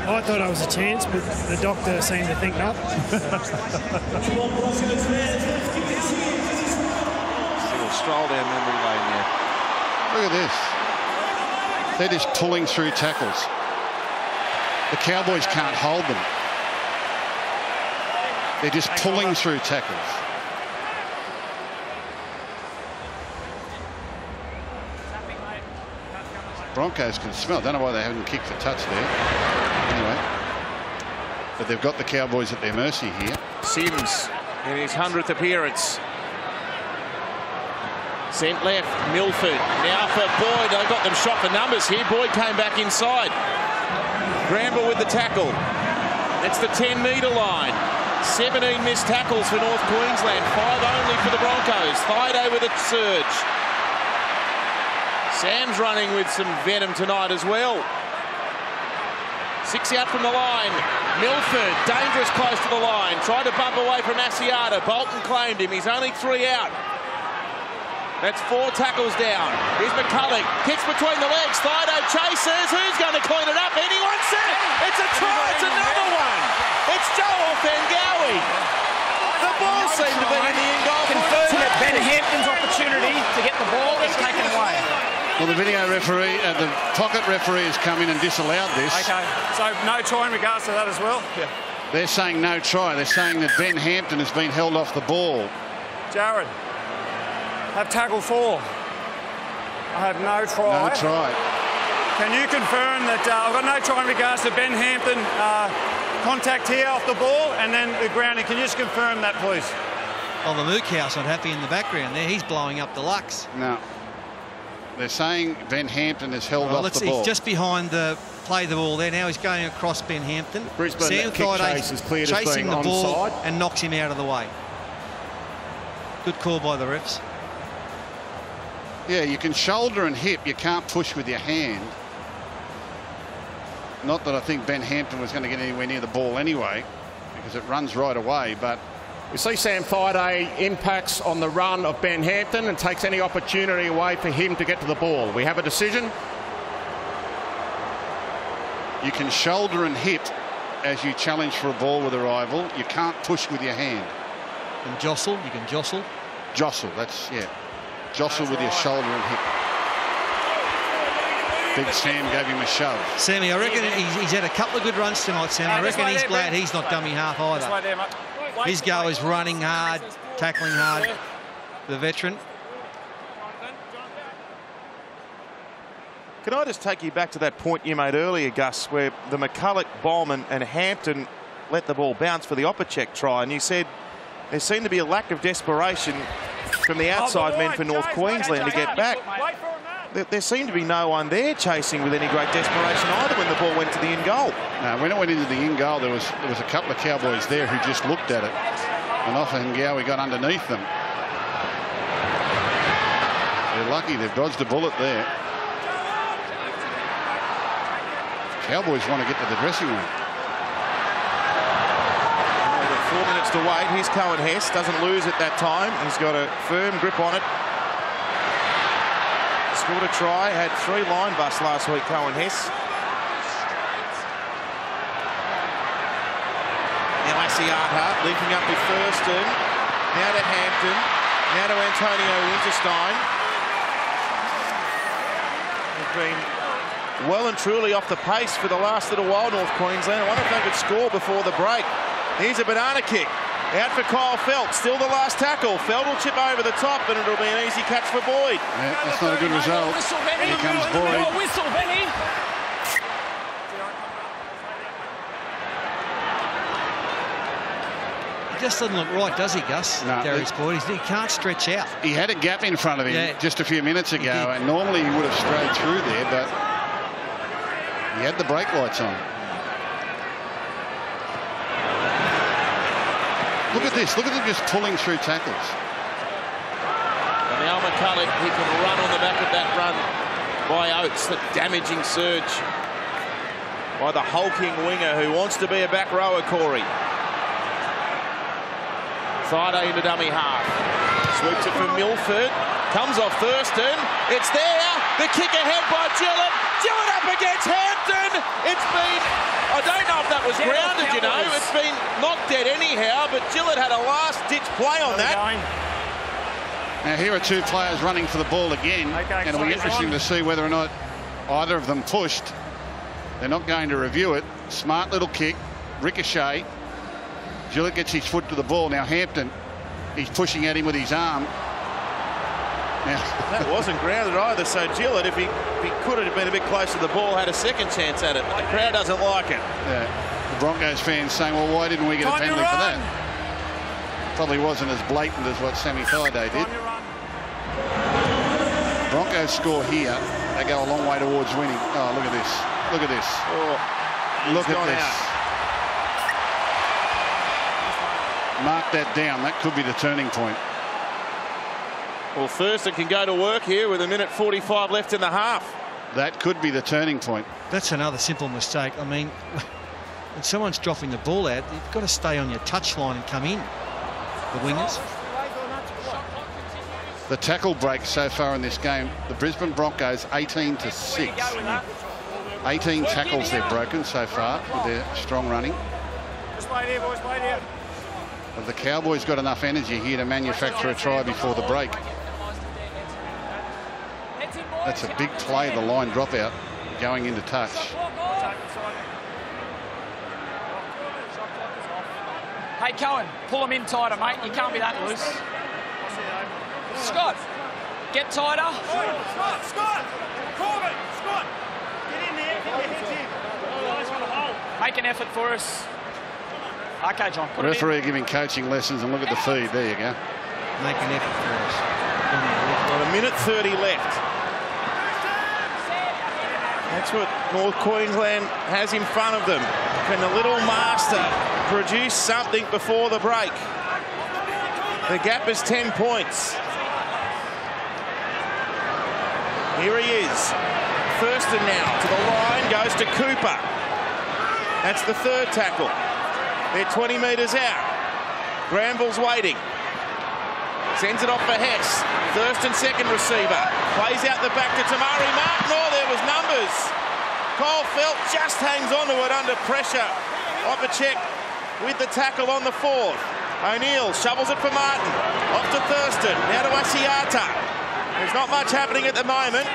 I thought I was a chance, but the doctor seemed to think not. Stroll down memory lane there. Look at this. They're just pulling through tackles. The Cowboys can't hold them. They're just pulling through tackles. Broncos can smell. I don't know why they haven't kicked the touch there. Anyway, but they've got the Cowboys at their mercy here. Sims in his 100th appearance. Sent left, Milford. Now for Boyd. They've got them shot for numbers here. Boyd came back inside. Gramble with the tackle. It's the 10-metre line. 17 missed tackles for North Queensland. 5 only for the Broncos. Thaiday with a surge. Sam's running with some venom tonight as well. 6 out from the line. Milford, dangerous close to the line. Tried to bump away from Asiata. Bolton claimed him. He's only 3 out. That's 4 tackles down. Here's McCulloch. Kicks between the legs. Thaiday chases. Who's going to clean it up? Anyone set? It's a try. It's another one. It's Joel Fangawi. The ball seemed to be in the in goal. Confirmed that Ben Hampton's opportunity to get the ball is taken away. Well, the video referee, the pocket referee has come in and disallowed this. Okay, so no try in regards to that as well? Yeah. They're saying no try. They're saying that Ben Hampton has been held off the ball. Jared, have tackle 4. I have no try. No try. Can you confirm that I've got no try in regards to Ben Hampton contact here off the ball and then the grounding? Can you just confirm that, please? Well, the Mook House not happy in the background there. He's blowing up the Lux. No. They're saying Ben Hampton is held off the ball. He's just behind the ball there. Now he's going across Ben Hampton. Brisbane kick chase is cleared as chasing being the ball onside. and knocks him out of the way. Good call by the refs. Yeah, you can shoulder and hip. You can't push with your hand. Not that I think Ben Hampton was going to get anywhere near the ball anyway, because it runs right away, but We see Sam Thaiday impacts on the run of Ben Hampton and takes any opportunity away for him to get to the ball. We have a decision. You can shoulder and hip as you challenge for a ball with a rival. You can't push with your hand. And jostle, you can jostle. Jostle, that's, yeah. Jostle with your shoulder and hip. Big Sam gave him a shove. Sammy, I reckon he's had a couple of good runs tonight, Sam. I reckon he's glad he's not dummy half either. His go is running hard, tackling hard, the veteran. Can I just take you back to that point you made earlier, Gus, where the McCulloch, Bowman and Hampton let the ball bounce for the Opacek try, and you said there seemed to be a lack of desperation from the outside men for North Queensland to get back. There seemed to be no one there chasing with any great desperation either when the ball went to the in goal. No, when it went into the in goal, there was a couple of Cowboys there who just looked at it, and often Gowie got underneath them. They're lucky they've dodged a bullet there. Cowboys want to get to the dressing room. 4 minutes to wait. Here's Cohen Hess, doesn't lose at that time. He's got a firm grip on it. Scored a try, had 3 line busts last week, Cohen Hess. Now Asiata linking up with Thurston. Now to Hampton. Now to Antonio Winterstein. He's been well and truly off the pace for the last little while, North Queensland. I wonder if they could score before the break. Here's a banana kick. Out for Kyle Felt. Still the last tackle. Felt will chip over the top, and it'll be an easy catch for Boyd. Yeah, that's not a good result. Here comes Boyd. Whistle, Benny. He just doesn't look right, does he, Gus? No, Darius Boyd. He can't stretch out. He had a gap in front of him just a few minutes ago, and normally he would have strayed through there, but he had the brake lights on. Look at this. Look at them just pulling through tackles. And now McCulloch, he can run on the back of that run by Oates. The damaging surge by the hulking winger who wants to be a back rower, Corey. Friday into dummy half. Sweeps it from Milford. Comes off Thurston. It's there. The kick ahead by Gillett. Gillett up against Hampton. It's been, I don't know if that was grounded, you know. It's been not dead anyhow, but Gillett had a last-ditch play on that. Now, here are 2 players running for the ball again, and it'll be interesting to see whether or not Either of them pushed. They're not going to review it. Smart little kick. Ricochet. Gillett gets his foot to the ball. Now Hampton, he's pushing at him with his arm. Now, that wasn't grounded either, so Gillett, if he could have been a bit closer to the ball, had a second chance at it, but the crowd doesn't like it. Yeah. The Broncos fans saying, well, why didn't we get a penalty for that? Probably wasn't as blatant as what Sammy Thaiday did. Broncos score here. They go a long way towards winning. Oh, look at this. Look at this. Oh, look at this. Mark that down. That could be the turning point. Well, Thurston can go to work here with 1:45 left in the half. That could be the turning point. That's another simple mistake. I mean, when someone's dropping the ball out, you've got to stay on your touchline and come in. The wingers. The tackle break so far in this game, the Brisbane Broncos 18-6. 18 tackles they've broken so far with their strong running. Just wait here, boys, wait here. But the Cowboys got enough energy here to manufacture a try before the break. That's a big play, the line dropout going into touch. Hey, Cohen, pull him in tighter, mate. You can't be that loose. Scott, get tighter. Scott, Corbin, Scott, get in there, get your heads in. Make an effort for us. Okay, John, put Referee it in. giving coaching lessons, and look at the feed. There you go. Make an effort for us. Well, 1:30 left. That's what North Queensland has in front of them. Can the little master produce something before the break? The gap is 10 points. Here he is. Thurston now to the line, goes to Cooper. That's the third tackle. They're 20 metres out. Granville's waiting. Sends it off for Hess. Thurston second receiver. Plays out the back to Tamari Martin. Oh, there was numbers. Cole Felt just hangs on to it under pressure. Opacek with the tackle on the fourth. O'Neill shovels it for Martin. Off to Thurston. Now to Asiata. There's not much happening at the moment.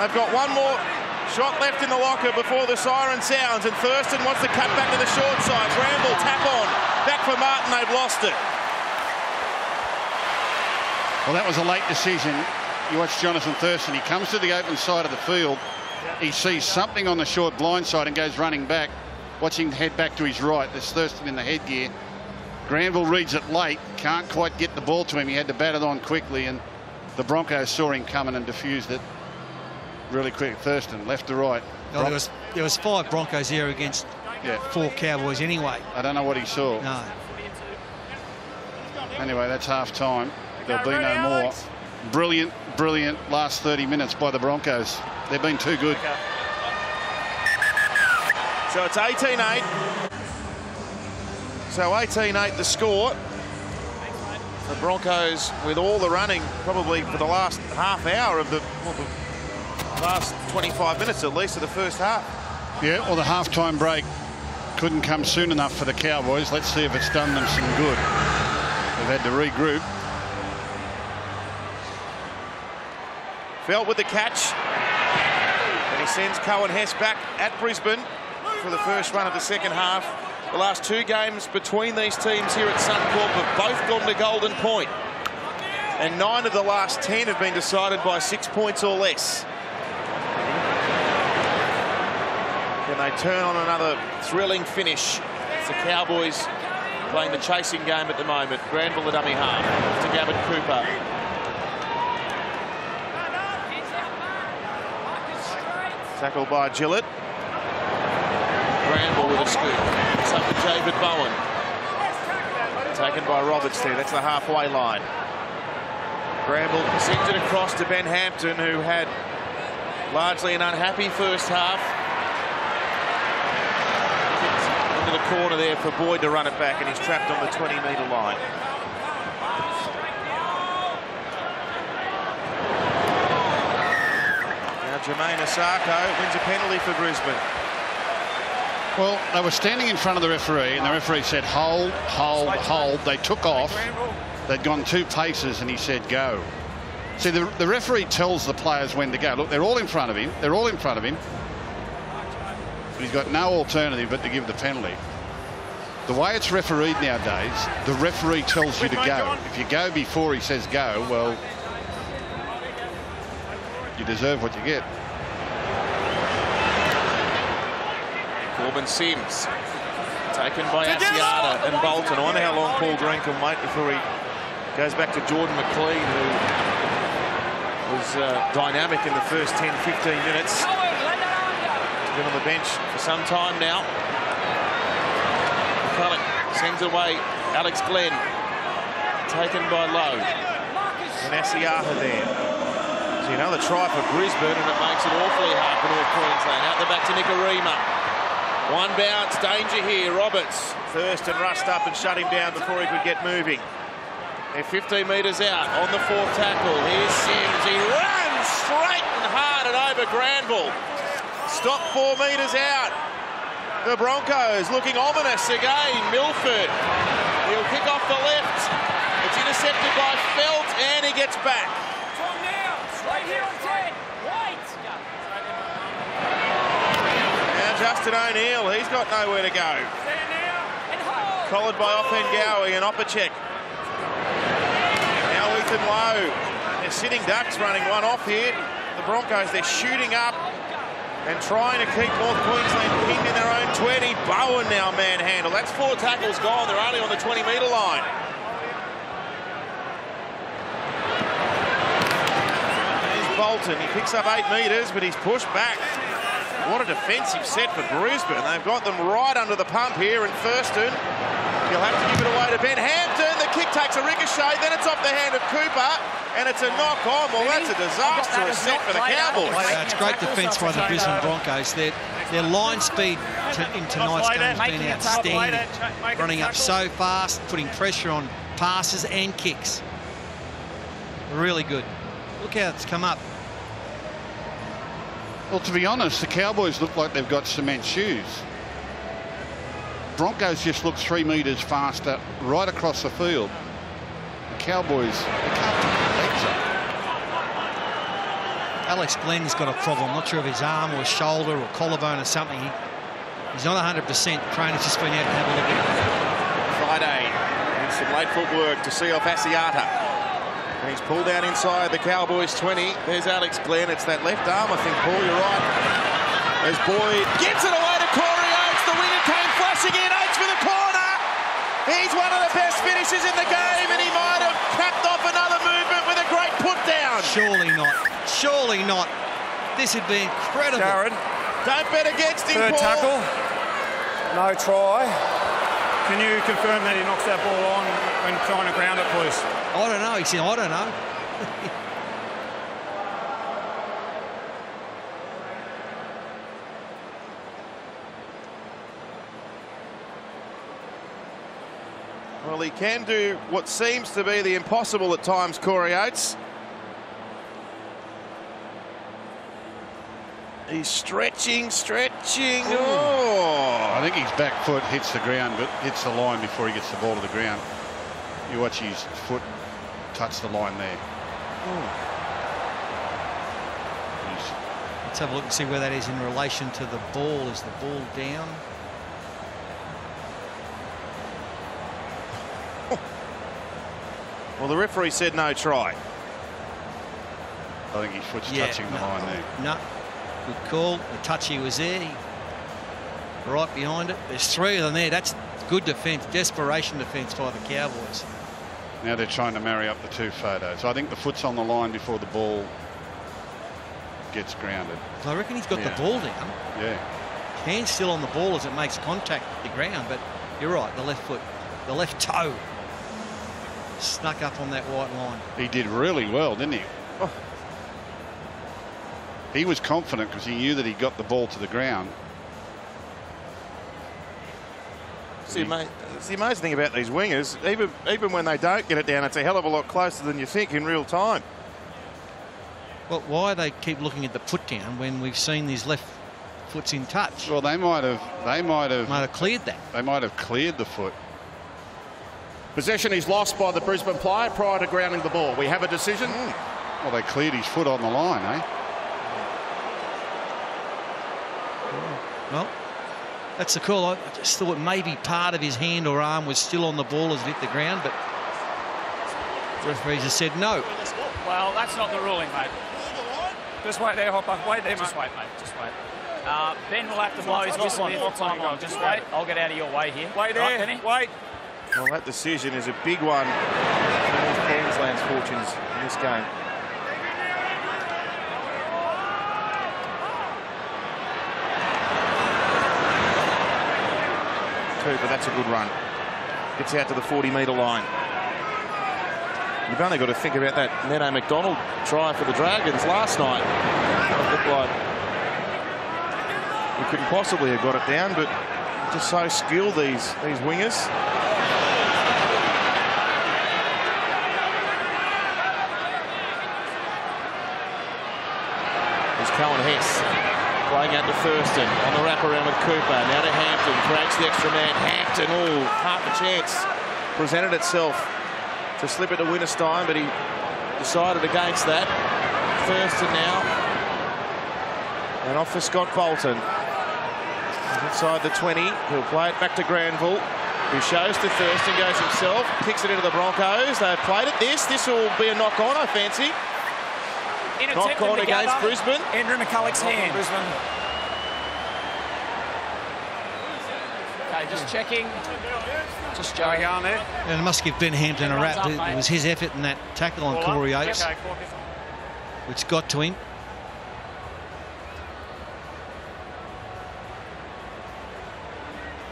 They've got one more shot left in the locker before the siren sounds, and Thurston wants to cut back to the short side. Granville tap on. Back for Martin. They've lost it. Well, that was a late decision. You watch Jonathan Thurston. He comes to the open side of the field. He sees something on the short blind side and goes running back. Watch him head back to his right. There's Thurston in the headgear. Granville reads it late. Can't quite get the ball to him. He had to bat it on quickly, and the Broncos saw him coming and diffused it really quick. Thurston, left to right. No, there was 5 Broncos here against 4 Cowboys anyway. I don't know what he saw. No. Anyway, that's half time. There'll be no more. Brilliant, brilliant last 30 minutes by the Broncos. They've been too good. So it's 18-8. So 18-8 the score. The Broncos with all the running probably for the last half hour of the last 25 minutes at least of the first half. Yeah, well, the halftime break couldn't come soon enough for the Cowboys. Let's see if it's done them some good. They've had to regroup. Felt with the catch. And he sends Cohen Hess back at Brisbane for the first run of the second half. The last 2 games between these teams here at Suncorp have both gone to Golden Point. And 9 of the last 10 have been decided by 6 points or less. Can they turn on another thrilling finish? It's the Cowboys playing the chasing game at the moment. Granville the dummy half to Gavin Cooper. Tackled by Gillett. Granville with a scoop. It's up to David Bowen. Taken by Roberts there. That's the halfway line. Granville sends it across to Ben Hampton, who had largely an unhappy first half. Into the corner there for Boyd to run it back, and he's trapped on the 20-metre line. Now Jermaine Asako wins a penalty for Brisbane. Well, they were standing in front of the referee, and the referee said, hold, hold, hold. They took off. They'd gone 2 paces, and he said, go. See, the referee tells the players when to go. Look, they're all in front of him. They're all in front of him. But he's got no alternative but to give the penalty. The way it's refereed nowadays, the referee tells you to go. If you go before he says go, well, you deserve what you get. Corbin Sims taken by Asiata and Bolton. I wonder how long Paul Green can wait before he goes back to Jordan McLean, who was dynamic in the first 10-15 minutes. He's been on the bench for some time now. McCulloch sends away Alex Glenn, taken by Lowe. And Asiata there. See, another try for Brisbane, and it makes it awfully hard for North Queensland. Out the back to Nicarima. One bounce, danger here. Roberts First and rushed up and shut him down before he could get moving. They're 15 metres out on the fourth tackle. Here's Sims. He runs straight and hard and over Granville. Stop 4 metres out. The Broncos looking ominous again. Milford. He'll kick off the left. It's intercepted by Felt and he gets back. Right here on 10. Wait. Now Justin O'Neill, he's got nowhere to go. Collared by Offengawi and Opacek. Now Ethan Lowe. They're sitting ducks running one off here. The Broncos, they're shooting up and trying to keep North Queensland pinned in their own 20. Bowen now manhandled. That's 4 tackles gone. They're only on the 20-metre line. Here's Bolton. He picks up 8 metres, but he's pushed back. What a defensive set for Brisbane. They've got them right under the pump here in Thurston. He'll have to give it away to Ben Hampton. The kick takes a ricochet, then it's off the hand of Cooper, and it's a knock on. Well, that's a disastrous set for the Cowboys. It's great defence by the Brisbane Broncos. Their line speed in tonight's game has been outstanding. Running up so fast, putting pressure on passes and kicks. Really good. Look how it's come up. Well, to be honest, the Cowboys look like they've got cement shoes. Broncos just look 3 metres faster right across the field. The Cowboys, they can't pick their legs up. Alex Glenn's got a problem. Not sure if his arm or shoulder or collarbone or something. He's not 100%. The trainer's just been out to have a look at him. Friday, and some late footwork to see off Asiata. And he's pulled out inside the Cowboys 20. There's Alex Glenn. It's that left arm, I think, Paul, you're right. As Boyd gets it away to Corey Oates. The winger came flashing in. Oates for the corner. He's one of the best finishers in the game, and he might have capped off another movement with a great put down. Surely not. Surely not. This would be incredible. Jared. Don't bet against him, Third Paul. tackle. No try. Can you confirm that he knocks that ball on when trying to ground it, please? I don't know. He said, I don't know. Well, he can do what seems to be the impossible at times, Corey Oates. He's stretching. Oh. I think his back foot hits the ground, but hits the line before he gets the ball to the ground. You watch his foot touch the line there. Let's have a look and see where that is in relation to the ball. Is the ball down? Well, the referee said no try. I think his foot's touching the line there. No. Good call. The touchy was there. Right behind it. There's 3 of them there. That's good defence. Desperation defence by the Cowboys. Now they're trying to marry up the 2 photos. I think the foot's on the line before the ball gets grounded. I reckon he's got the ball down. Yeah. Hand's still on the ball as it makes contact with the ground, but you're right, the left foot, the left toe snuck up on that white line. He did really well, didn't he? Oh. He was confident because he knew that he got the ball to the ground. See, mate, it's the amazing thing about these wingers. Even when they don't get it down, it's a hell of a lot closer than you think in real time. Well, why they keep looking at the put down when we've seen these left foots in touch? Well, they might have cleared that. They might have cleared the foot. Possession is lost by the Brisbane player prior to grounding the ball. We have a decision. Well, they cleared his foot on the line, eh? Well, that's the call. I just thought maybe part of his hand or arm was still on the ball as it hit the ground, but the referee just said no. Well, that's not the ruling, mate. Just wait there, Hopper. Wait there, Just wait, mate. Just wait. Ben will have to blow his whistle here for time on. Just wait. I'll get out of your way here. Wait there. Penny. Wait. Well, that decision is a big one for Queensland's fortunes in this game. Cooper, that's a good run. Gets out to the 40-metre line. You've only got to think about that Neto McDonald try for the Dragons last night. It looked like he couldn't possibly have got it down, but just so skilled, these wingers. There's Cohen Hess playing out to Thurston on the wraparound with Cooper. Now to Hampton, drags the extra man. Hampton, oh, half a chance presented itself to slip it to Winterstein, but he decided against that. Thurston now. And off for Scott Bolton. He's inside the 20. He'll play it back to Granville, who shows to Thurston, goes himself, kicks it into the Broncos. They've played it. This will be a knock-on, I fancy. Knock-on against Brisbane. Andrew McCulloch's hand. Okay, just checking. Just going on there. And it must give Ben Hampton a rap. It was his effort in that tackle on Corey Oates, which got to him.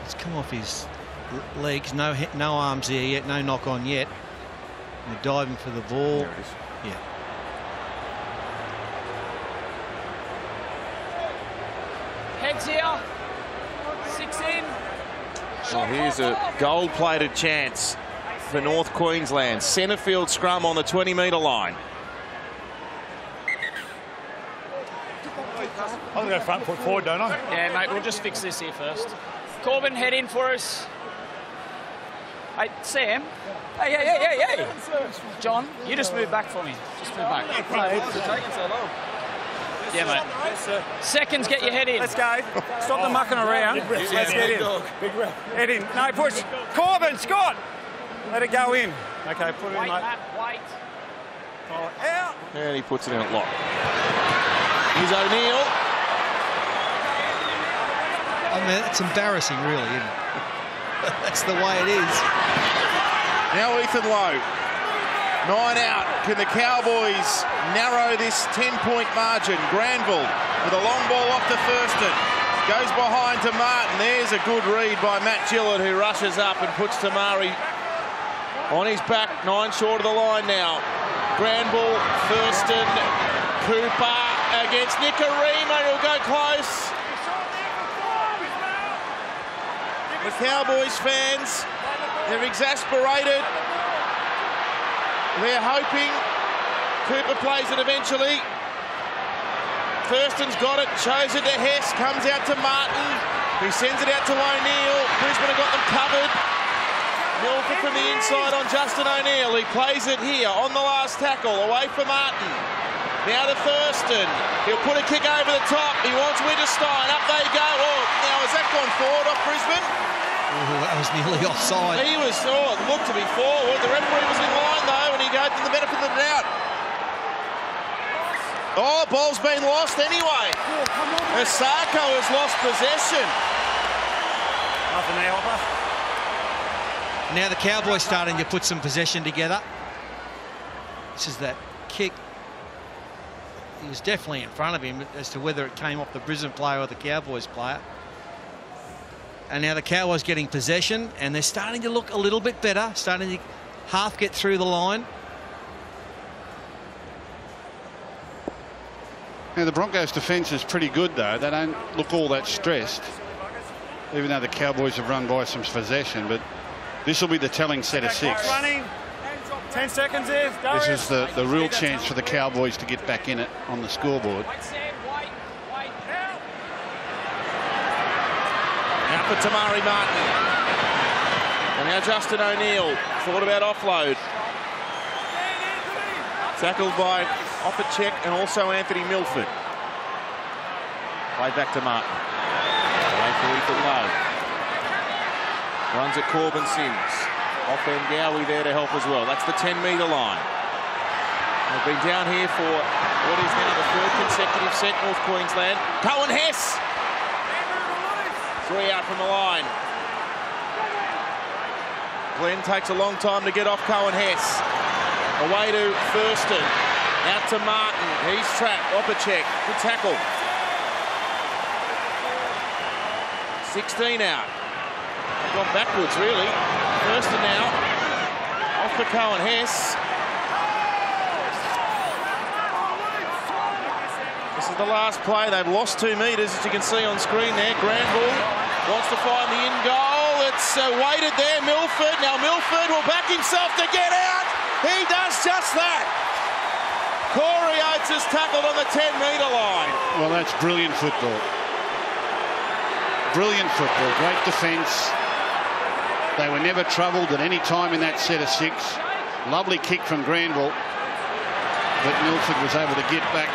It's come off his legs. No arms there yet. No knock on yet. And they're diving for the ball. There it is. Yeah. Heads here. 6 in. Well, here's a gold-plated chance for North Queensland. Centre field scrum on the 20-metre line. I'm going to go front foot forward, don't I? Yeah, mate, we'll just fix this here first. Corbin, head in for us. Hey, Sam. Hey. John, you just move back for me. Just move back. Yeah, mate. Seconds, get your head in. Let's go. Stop the mucking around. Let's get in. Big rep. Head in. No, push. Corbin, Scott. Let it go in. Okay, put it in, mate. Wait. Oh, out. And he puts it in at lock. Here's O'Neill. I mean, it's embarrassing, really, isn't it? That's the way it is. Now Ethan Lowe. 9 out. Can the Cowboys narrow this 10-point margin? Granville with a long ball off to Thurston. Goes behind to Martin. There's a good read by Matt Gillett, who rushes up and puts Tamari on his back. 9 short of the line now. Granville, Thurston, Cooper against Nicarima. He'll go close. The Cowboys fans, they're exasperated. They're hoping Cooper plays it eventually. Thurston's got it, shows it to Hess, comes out to Martin, who sends it out to O'Neill. Brisbane have got them covered. Milford from the inside on Justin O'Neill. He plays it here on the last tackle, away from Martin. Now to Thurston. He'll put a kick over the top. He wants Winterstein. Up they go. Oh, now has that gone forward off Brisbane? Oh, that was nearly offside. He was, it looked to be forward. The referee was in line though, and he gave them the benefit of the doubt. Oh, ball's been lost anyway. Osako has lost possession. Nothing there, Hopper. Now the Cowboys starting to put some possession together. This is that kick. He was definitely in front of him as to whether it came off the Brisbane player or the Cowboys player. And now the Cowboys getting possession, and they're starting to look a little bit better, starting to half get through the line. Now the Broncos' defence is pretty good, though. They don't look all that stressed, even though the Cowboys have run by some possession. But this will be the telling set of 6. Running. 10 seconds there. This is the real chance for the Cowboys to get back in it on the scoreboard. Now for Tamari Martin. And now Justin O'Neill. Thought about offload. Tackled by off a check, and also Anthony Milford. Play back to Martin. Away for Ethan Lowe. Runs at Corbin Sims. Off Ngowie there to help as well. That's the 10-metre line. They've been down here for what is now the third consecutive set, North Queensland. Cohen Hess. 3 out from the line. Glenn takes a long time to get off Cohen Hess. Away to Thurston. Out to Martin. He's trapped. Opacek. Good tackle. 16 out. They've gone backwards, really. Thurston now. Off for Cohen Hess. This is the last play. They've lost 2 metres, as you can see on screen there. Granville wants to find the in goal. It's weighted there, Milford. Now Milford will back himself to get out. He does just that. Corey Oates is tackled on the 10-metre line. Well, that's brilliant football. Brilliant football. Great defence. They were never troubled at any time in that set of 6. Lovely kick from Granville. But Milford was able to get back.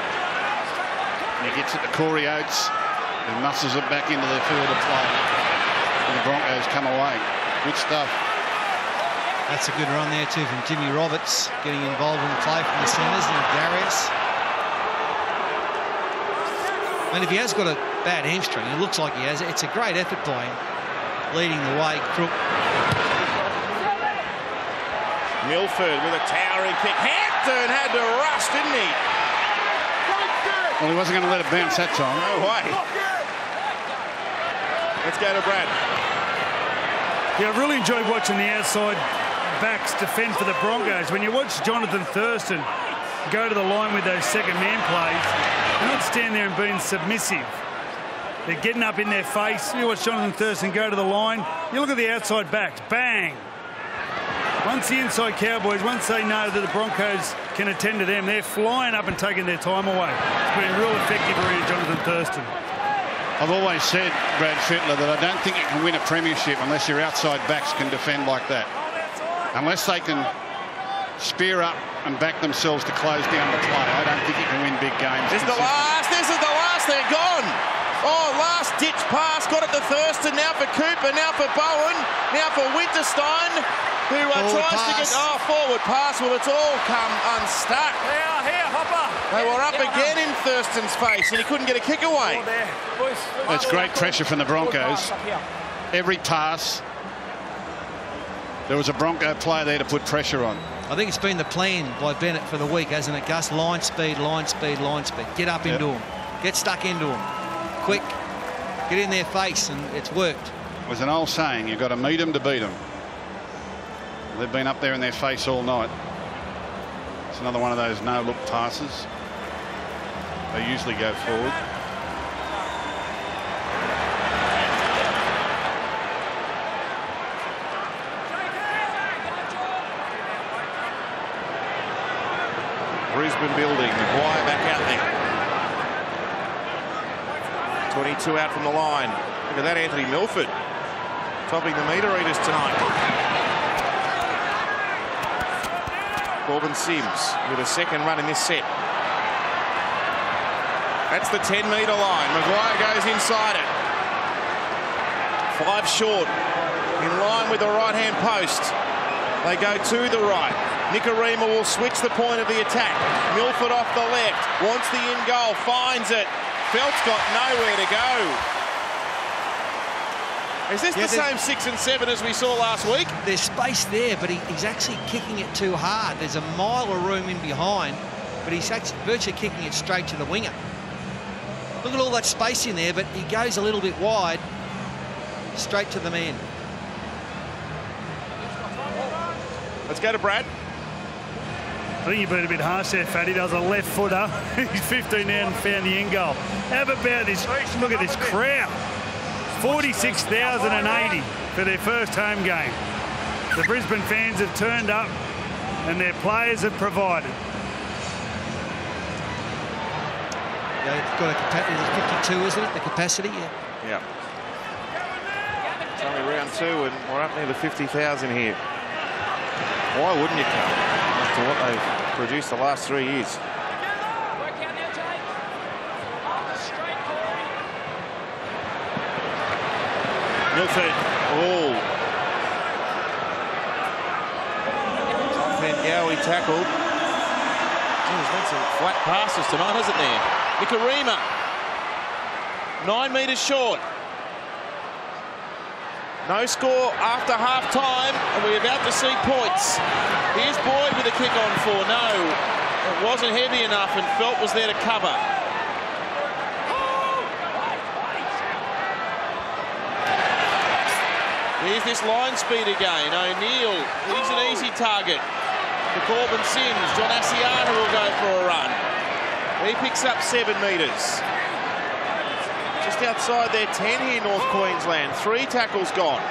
And he gets it to Corey Oates, who muscles it back into the field of play. And the Broncos come away. Good stuff. That's a good run there too from Jimmy Roberts, getting involved in the play from the centres and Darius. And if he has got a bad hamstring, it looks like he has, it's a great effort by him, leading the way. Crook. Milford with a towering kick. Hampton had to rush, didn't he? Well, he wasn't going to let it bounce that time. No way. Let's go to Brad. Yeah, I really enjoyed watching the outside backs defend for the Broncos. When you watch Jonathan Thurston go to the line with those second man plays, they're not standing there and being submissive. They're getting up in their face. You watch Jonathan Thurston go to the line. You look at the outside backs. Bang. Once the inside Cowboys, once they know that the Broncos can attend to them, they're flying up and taking their time away. It's been real effective around Jonathan Thurston. I've always said, Brad Fittler, that I don't think you can win a premiership unless your outside backs can defend like that. Unless they can spear up and back themselves to close down the play, I don't think you can win big games. This is the last. They're gone. Oh, last-ditch pass. Got it to Thurston. Now for Cooper. Now for Bowen. Now for Winterstein, who tries to get... Oh, forward pass. Well, it's all come unstuck. Here, Hopper. They were up again in Thurston's face, and he couldn't get a kick away. That's great pressure from the Broncos. Every pass, there was a Bronco player there to put pressure on. I think it's been the plan by Bennett for the week, hasn't it, Gus? Line speed, line speed, line speed. Get up into them. Get stuck into them. Quick. Get in their face, and it's worked. It was an old saying, you've got to meet them to beat them. They've been up there in their face all night. It's another one of those no-look passes. They usually go forward. Brisbane building. Maguire back out there. 22 out from the line. Look at that, Anthony Milford topping the meter readers tonight. Corbin Sims with a second run in this set. That's the 10-metre line. Maguire goes inside it. 5 short. In line with the right-hand post. They go to the right. Nikorima will switch the point of the attack. Milford off the left. Wants the in goal. Finds it. Felt's got nowhere to go. Is this the same 6 and 7 as we saw last week? There's space there, but he's actually kicking it too hard. There's a mile of room in behind, but he's actually virtually kicking it straight to the winger. Look at all that space in there, but he goes a little bit wide, straight to the man. Let's go to Brad. I think you've been a bit harsh there, Fatty. That was a left footer. He's 15 out and found the end goal. How about this? Look at this crowd. 46,080 for their first home game. The Brisbane fans have turned up and their players have provided. Yeah, it's got a capacity, 52, isn't it? The capacity, Yeah. It's only round 2 and we're up near the 50,000 here. Why wouldn't you come after what they've produced the last 3 years? Milford. Oh. Pengowie tackled. There's been some flat passes tonight, hasn't there? Nikorima. 9 metres short. No score after half-time, and we're about to see points. Here's Boyd with a kick on for. No, it wasn't heavy enough, and Felt was there to cover. Here's this line speed again. O'Neill, he's an easy target. For Corbin Sims, John Asiata will go for a run. He picks up 7 metres. Just outside their 10 here, North Queensland. 3 tackles gone.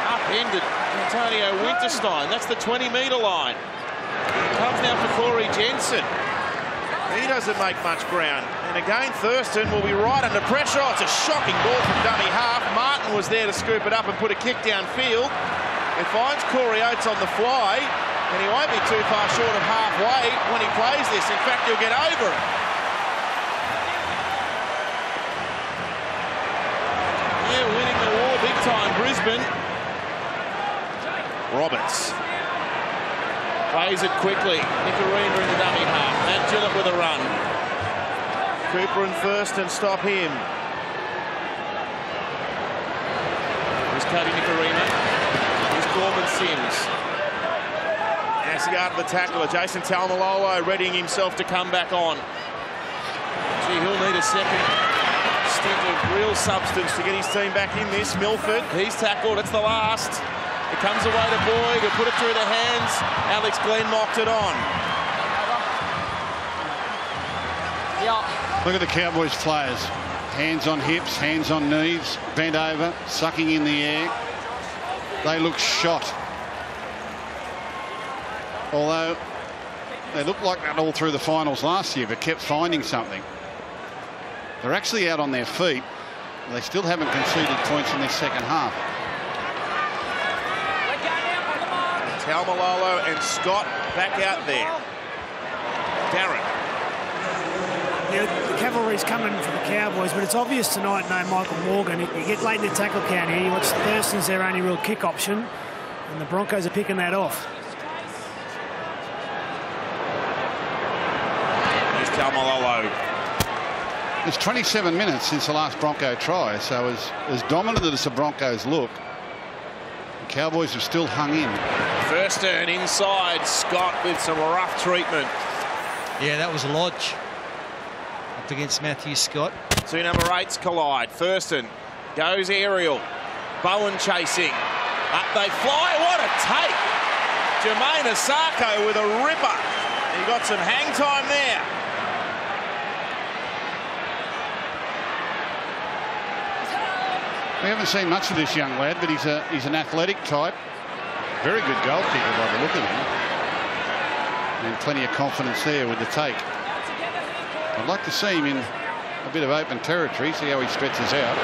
Upended Antonio Winterstein. That's the 20-metre line. Comes now for Corey Jensen. He doesn't make much ground. And again, Thurston will be right under pressure. Oh, it's a shocking ball from dummy half. Martin was there to scoop it up and put a kick downfield. It finds Corey Oates on the fly, and he won't be too far short of halfway when he plays this. In fact, he'll get over it. Yeah, winning the war big time, Brisbane. Roberts. Plays it quickly. Nikorima in the dummy half. Matt Gillett with a run. Cooper and Thurston stop him. Here's Cody Nikorima. Here's Corbin Sims. Asiata the tackler. Jason Taumalolo readying himself to come back on. Gee, he'll need a second stint of Real substance to get his team back in this. Milford. He's tackled. It's the last. It comes away to Boyd. He'll put it through the hands. Alex Glenn mocked it on. Look at the Cowboys players. Hands on hips, hands on knees, bent over, sucking in the air. They look shot. Although they looked like that all through the finals last year, but kept finding something. They're actually out on their feet. They still haven't conceded points in this second half. Taumalolo and Scott back out there. Darren. Yeah, the cavalry's coming for the Cowboys, but it's obvious tonight, no Michael Morgan. You get late in the tackle count here. You watch Thurston's their only real kick option, and the Broncos are picking that off. Here's Taumalolo. It's 27 minutes since the last Bronco try, so as dominant as the Broncos look, the Cowboys have still hung in. Thurston inside. Scott with some rough treatment. Yeah, that was Lodge up against Matthew Scott. 2 number 8s collide. Thurston goes aerial. Bowen chasing. Up they fly. What a take. Jermaine Asako with a ripper. He got some hang time there. We haven't seen much of this young lad, but he's an athletic type. Very good goal kicker by the look of him. And plenty of confidence there with the take. I'd like to see him in a bit of open territory, see how he stretches out.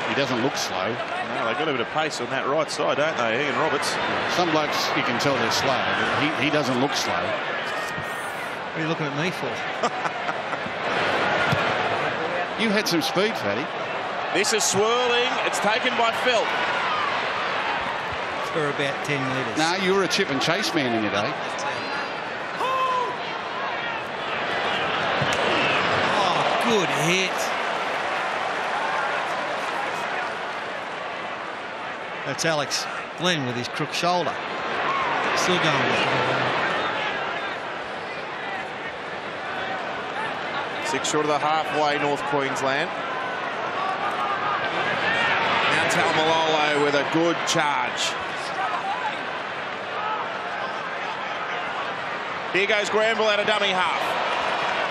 He doesn't look slow. No, they've got a bit of pace on that right side, don't they, Ian Roberts? Some blokes, you can tell they're slow, but he doesn't look slow. What are you looking at me for? You had some speed, Fatty. This is swirling. It's taken by Felt. For about 10 metres. No, you were a chip and chase man in your day. Oh, good hit. That's Alex Glenn with his crook shoulder. Still going with it. 6 short of the halfway, North Queensland. Now Taumalolo with a good charge. Here goes Granville out of dummy half.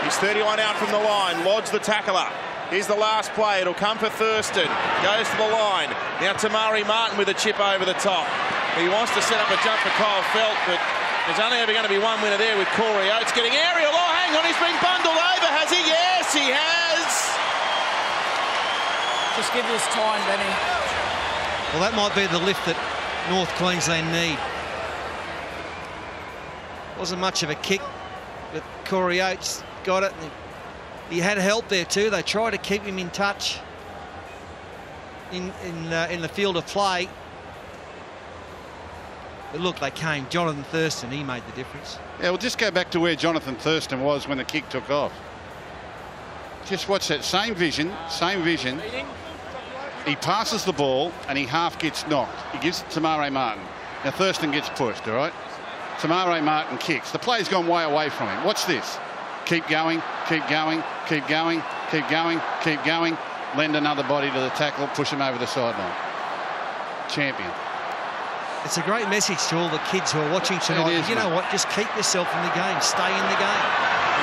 He's 31 out from the line. Lodge the tackler. Here's the last play. It'll come for Thurston. Goes to the line. Now Tamari Martin with a chip over the top. He wants to set up a jump for Kyle Felt, but there's only ever going to be one winner there with Corey Oates getting aerial. Oh, hang on, he's been bundled over, has he? Yes, he has. Just give us time, Benny. Well, that might be the lift that North Queensland need. Wasn't much of a kick, but Corey Oates got it. And he had help there too. They tried to keep him in touch in the field of play. But look, they came. Jonathan Thurston, he made the difference. Yeah, we'll just go back to where Jonathan Thurston was when the kick took off. Just watch that same vision, same vision. He passes the ball and he half gets knocked. He gives it to Tamare Martin. Now Thurston gets pushed, all right? Tamare Martin kicks. The play's gone way away from him. Watch this. Keep going, keep going, keep going, keep going, keep going. Lend another body to the tackle, push him over the sideline. Champion. It's a great message to all the kids who are watching tonight. You know what? Just keep yourself in the game. Stay in the game.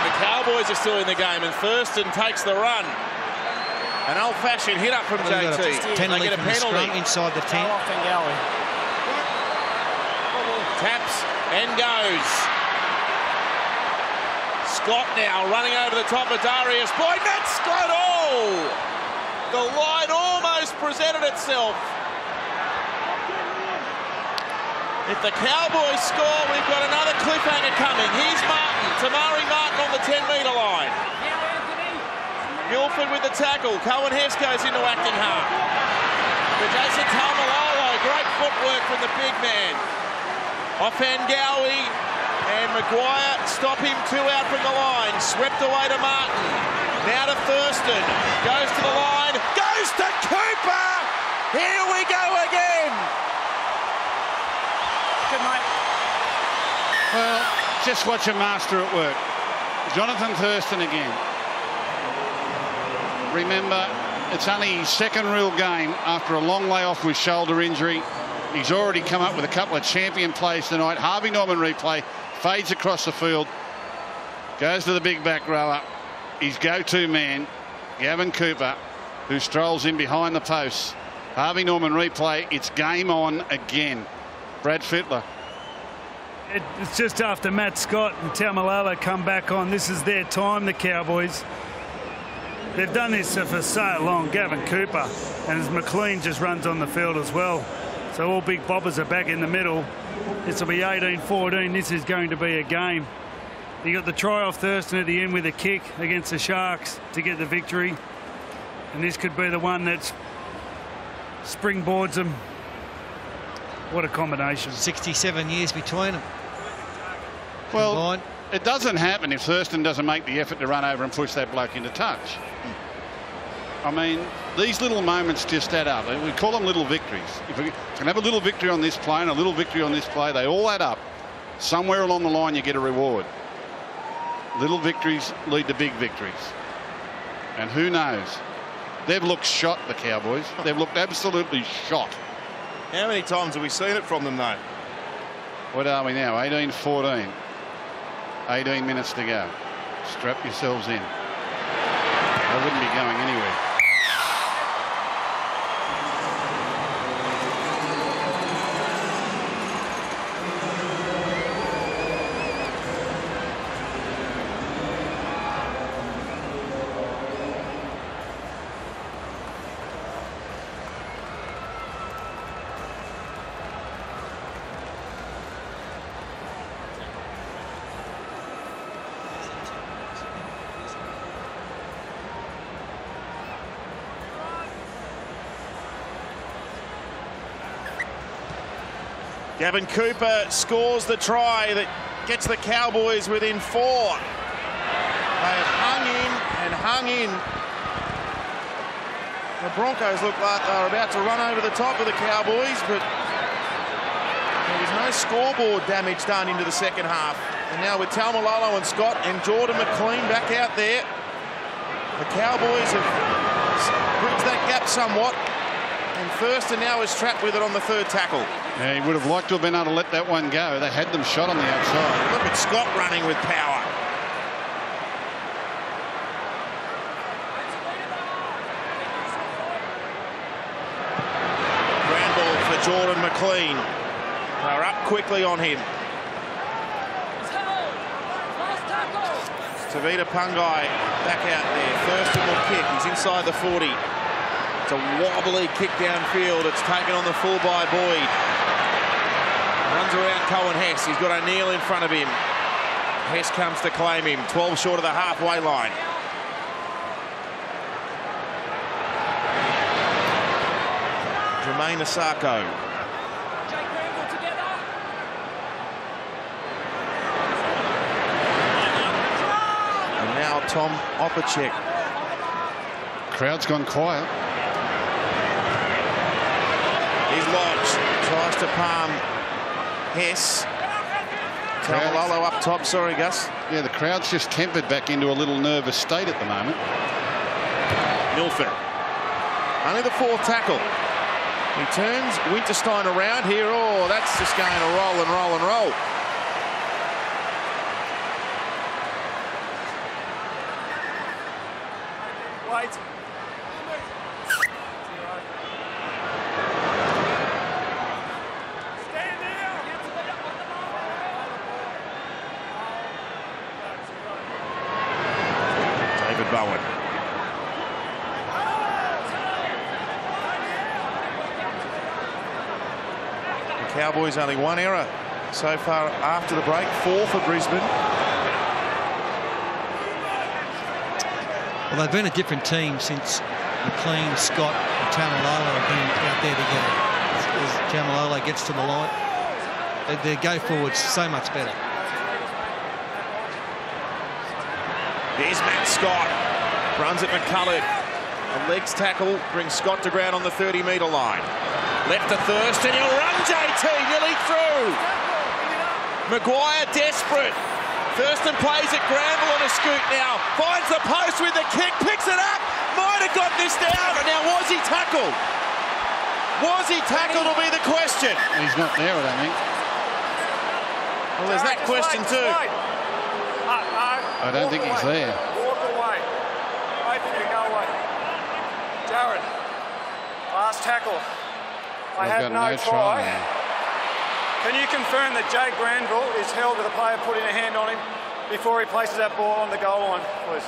And the Cowboys are still in the game, and Thurston takes the run. An old-fashioned hit up from JT. Penalty they get a from the penalty scrum inside the 10. Taps and goes. Scott now running over the top of Darius Boyd. Matt Scott. Oh! The line almost presented itself. If the Cowboys score, we've got another cliffhanger coming. Here's Martin. Tamari Martin on the 10-metre line. Milford with the tackle. Cohen Hess goes into acting half. For Jason Taumalolo, great footwork from the big man. Offhand Gowie and Maguire stop him 2 out from the line. Swept away to Martin. Now to Thurston. Goes to the line. Goes to Cooper. Here we go again. Good night. Well, just watch a master at work. Jonathan Thurston again. Remember, it's only his second real game after a long layoff with shoulder injury. He's already come up with a couple of champion plays tonight. Harvey Norman replay, fades across the field, goes to the big back rower. His go-to man, Gavin Cooper, who strolls in behind the posts. Harvey Norman replay, it's game on again. Brad Fittler. It's just after Matt Scott and Taumalolo come back on. This is their time, the Cowboys. They've done this for so long. Gavin Cooper and as McLean just runs on the field as well. So all big bobbers are back in the middle. This will be 18-14. This is going to be a game. You got the try off Thurston at the end with a kick against the Sharks to get the victory. And this could be the one that springboards them. What a combination. 67 years between them. Well, combined. It doesn't happen if Thurston doesn't make the effort to run over and push that bloke into touch. I mean, these little moments just add up. We call them little victories. If we can have a little victory on this play and a little victory on this play, they all add up. Somewhere along the line you get a reward. Little victories lead to big victories. And who knows? They've looked shot, the Cowboys. They've looked absolutely shot. How many times have we seen it from them, though? What are we now? 18-14. 18 minutes to go. Strap yourselves in. They wouldn't be going anywhere. Gavin Cooper scores the try that gets the Cowboys within 4. They have hung in. The Broncos look like they're about to run over the top of the Cowboys, but there was no scoreboard damage done into the second half. And now with Taumalolo and Scott and Jordan McLean back out there, the Cowboys have bridged that gap somewhat. And Thurston now is trapped with it on the third tackle. Yeah, he would have liked to have been able to let that one go. They had them shot on the outside. Look at Scott running with power. Grand ball for Jordan McLean. They're up quickly on him. Tavita Pungai back out there. Thurston will kick. He's inside the 40. It's a wobbly kick downfield. It's taken on the full by Boyd. Runs around Cohen Hess. He's got O'Neill in front of him. Hess comes to claim him. 12 short of the halfway line. Jermaine Asako. And now Tom Opacek. Crowd's gone quiet. He's Lodge. Tries to palm Hess. Tamalolo up top. Sorry, Gus. Yeah, the crowd's just tempered back into a little nervous state at the moment. Milford. Only the fourth tackle. He turns Winterstein around here. Oh, that's just going to roll and roll and roll. Wait. David Bowen. The Cowboys only one error so far after the break, 4 for Brisbane. Well, they've been a different team since McLean, Scott and Tamalolo have been out there together. As Tamalolo gets to the line, their go forward's so much better. Here's Matt Scott. Runs at McCullagh. A legs tackle brings Scott to ground on the 30-metre line. Left to Thurston. He'll run, JT. Nearly through. Maguire desperate. Thurston plays it. Granville on a scoot now. Finds the post with the kick. Picks it up. Might have got this down. Now, was he tackled? Was he tackled will be the question. He's not there, I don't think. Well, there's that question too. I don't think he's there. Walk away. Wait for you to go away. Jared, last tackle. I have no try. Can you confirm that Jake Granville is held with a player putting a hand on him before he places that ball on the goal line, please?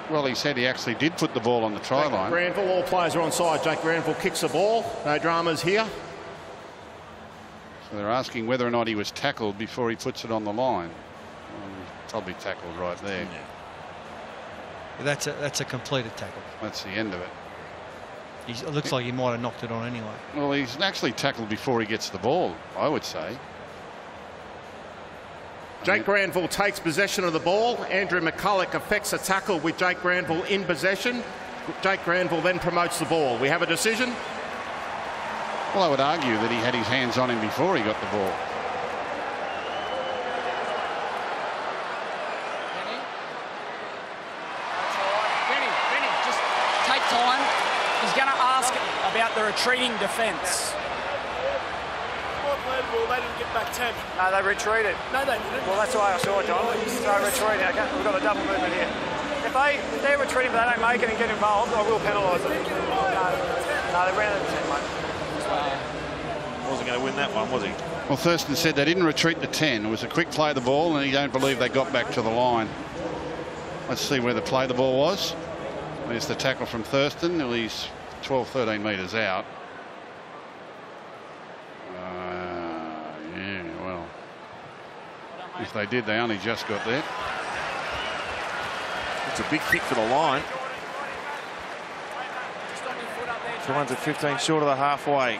Well, he said he actually did put the ball on the try line. Granville, all players are on side. Jake Granville kicks the ball. No dramas here. So they're asking whether or not he was tackled before he puts it on the line. Well, he's probably tackled right there. Yeah. That's a completed tackle. That's the end of it. It looks like he might have knocked it on anyway. Well, he's actually tackled before he gets the ball, I would say. Jake Granville takes possession of the ball. Andrew McCulloch effects a tackle with Jake Granville in possession. Jake Granville then promotes the ball. We have a decision. Well, I would argue that he had his hands on him before he got the ball. Benny, just take time. He's going to ask about the retreating defence. They didn't get back 10. No, they retreated. No, they didn't. Well, that's why I saw it, John. They're retreating. Okay, we've got a double movement here. If they're retreating but they don't make it and get involved, I will penalise them. No, they ran out of 10, mate. Wasn't going to win that one, was he? Well, Thurston said they didn't retreat to 10. It was a quick play of the ball, and he don't believe they got back to the line. Let's see where the play of the ball was. There's the tackle from Thurston. He's 12, 13 metres out. Yeah, well, if they did, they only just got there. It's a big kick for the line. 215 short of the halfway.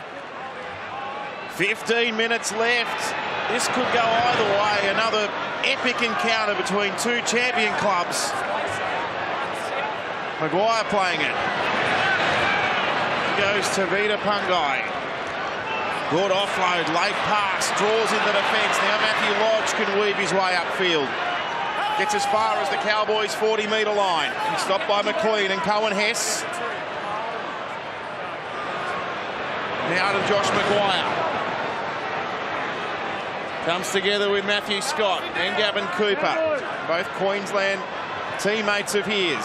15 minutes left. This could go either way. Another epic encounter between two champion clubs. Maguire playing it. Goes to Vita Pungai. Good offload, late pass, draws in the defence. Now Matthew Lodge can weave his way upfield. Gets as far as the Cowboys' 40-metre line. He's stopped by McLean and Cohen Hess. Now to Josh Maguire. Comes together with Matthew Scott and Gavin Cooper. Both Queensland teammates of his.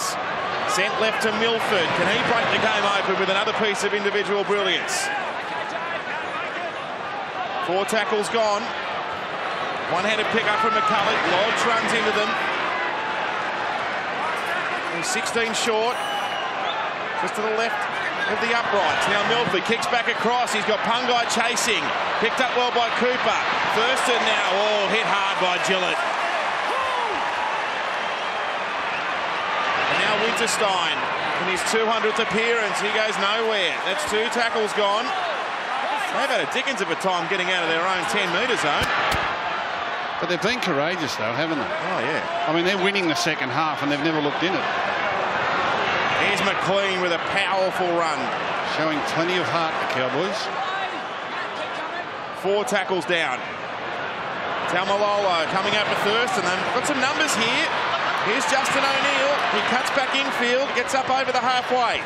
Sent left to Milford. Can he break the game open with another piece of individual brilliance? 4 tackles gone. One-handed pick up from McCulloch. Lodge runs into them. He's 16 short. Just to the left of the uprights. Now Milford kicks back across. He's got Pungai chasing. Picked up well by Cooper. Thurston now. Oh, hit hard by Gillett. And now Winterstein. in his 200th appearance. He goes nowhere. That's 2 tackles gone. They've had a dickens of a time getting out of their own 10-metre zone. But they've been courageous, though, haven't they? Oh, yeah. I mean, they're winning the second half, and they've never looked in it. Here's McLean with a powerful run. Showing plenty of heart, the Cowboys. 4 tackles down. Taumalolo coming up for first, and they've got some numbers here. Here's Justin O'Neill. He cuts back infield, gets up over the halfway.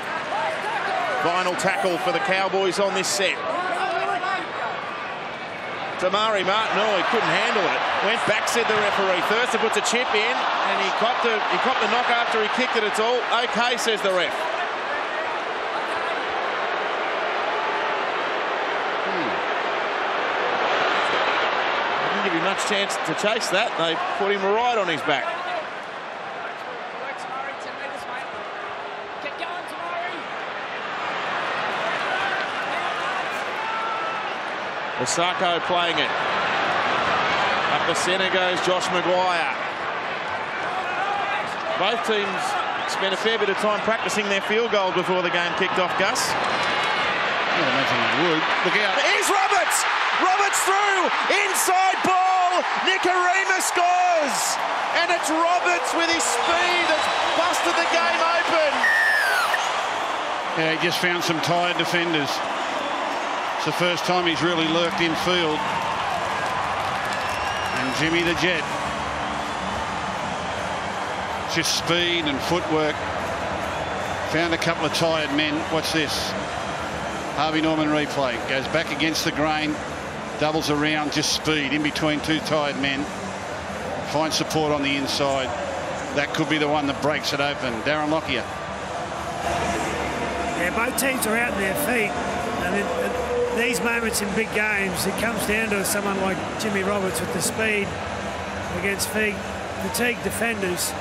Final tackle for the Cowboys on this set. Damari Martinelli couldn't handle it. Went back, said the referee. Thurston puts a chip in, and he copped the knock after he kicked it. It's all okay, says the ref. Didn't give him much chance to chase that. They put him right on his back. Osako playing it. Up the centre goes Josh Maguire. Both teams spent a fair bit of time practicing their field goal before the game kicked off, Gus. I imagine it would. Look out. Here's Roberts! Roberts through! Inside ball! Nicarima scores! And it's Roberts with his speed that's busted the game open. Yeah, he just found some tired defenders. It's the first time he's really lurked in field. And Jimmy the Jet. Just speed and footwork. Found a couple of tired men. Watch this. Harvey Norman replay. Goes back against the grain. Doubles around, just speed in between 2 tired men. Finds support on the inside. That could be the one that breaks it open. Darren Lockyer. Yeah, both teams are out in their feet. And these moments in big games, it comes down to someone like Jimmy Roberts with the speed against fatigued defenders.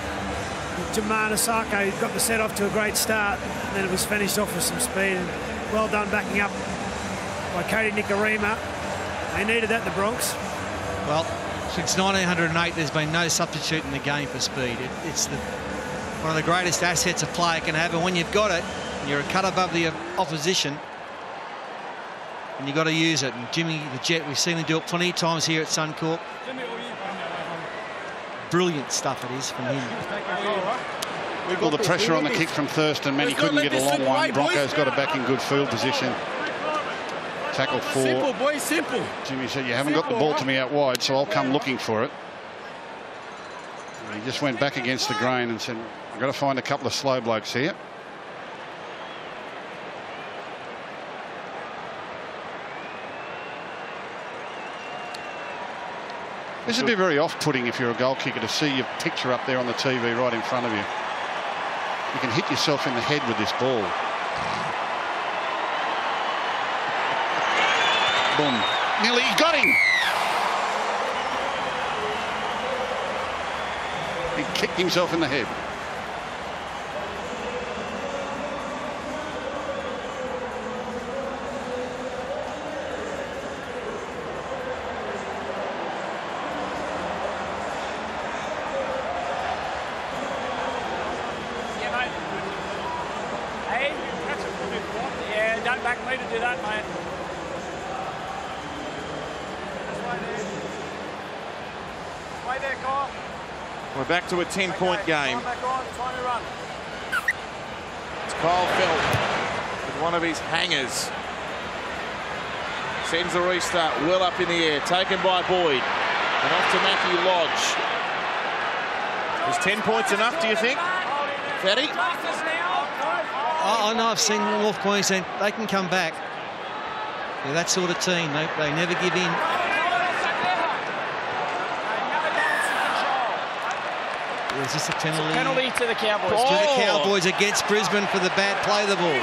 Jaman Osako got the set off to a great start, and then it was finished off with some speed. And well done backing up by Cody Nicarima. They needed that, the Bronx. Well, since 1908, there's been no substitute in the game for speed. It's one of the greatest assets a player can have, and when you've got it, you're a cut above the opposition, and you've got to use it. And Jimmy the Jet, we've seen him do it plenty of times here at Suncorp. Brilliant stuff it is from him. Well, the pressure on the kick from Thurston meant he couldn't get a long one. Broncos got it back in good field position. Tackle 4. Simple, boys, simple. Jimmy said, you haven't got the ball to me out wide, so I'll come looking for it. And he just went back against the grain and said, I've got to find a couple of slow blokes here. This would be very off-putting if you're a goal kicker to see your picture up there on the TV right in front of you. You can hit yourself in the head with this ball. Boom. Nearly got him. He kicked himself in the head. Yeah, don't back me to do that, mate. We're back to a 10-point game. It's Kyle Felt with one of his hangers. Sends the restart well up in the air. Taken by Boyd. And off to Matthew Lodge. Is 10 points enough, do you think? Fatty? Oh, no, I've seen North Queensland. They can come back. They're that sort of team. They never give in. Is this a penalty? It's a penalty to the Cowboys. To the Cowboys against Brisbane for the bad play of the ball.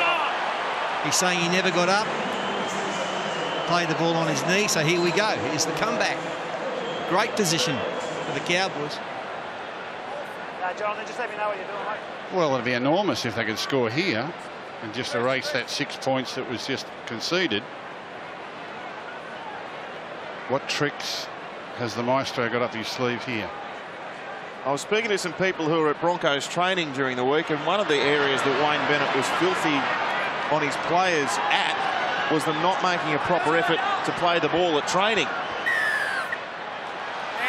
He's saying he never got up. Played the ball on his knee, so here we go. Here's the comeback. Great position for the Cowboys. John, just let me know what you're doing, mate. Well, it'd be enormous if they could score here and just erase that 6 points that was just conceded. What tricks has the maestro got up his sleeve here? I was speaking to some people who were at Broncos training during the week, and one of the areas that Wayne Bennett was filthy on his players at was them not making a proper effort to play the ball at training.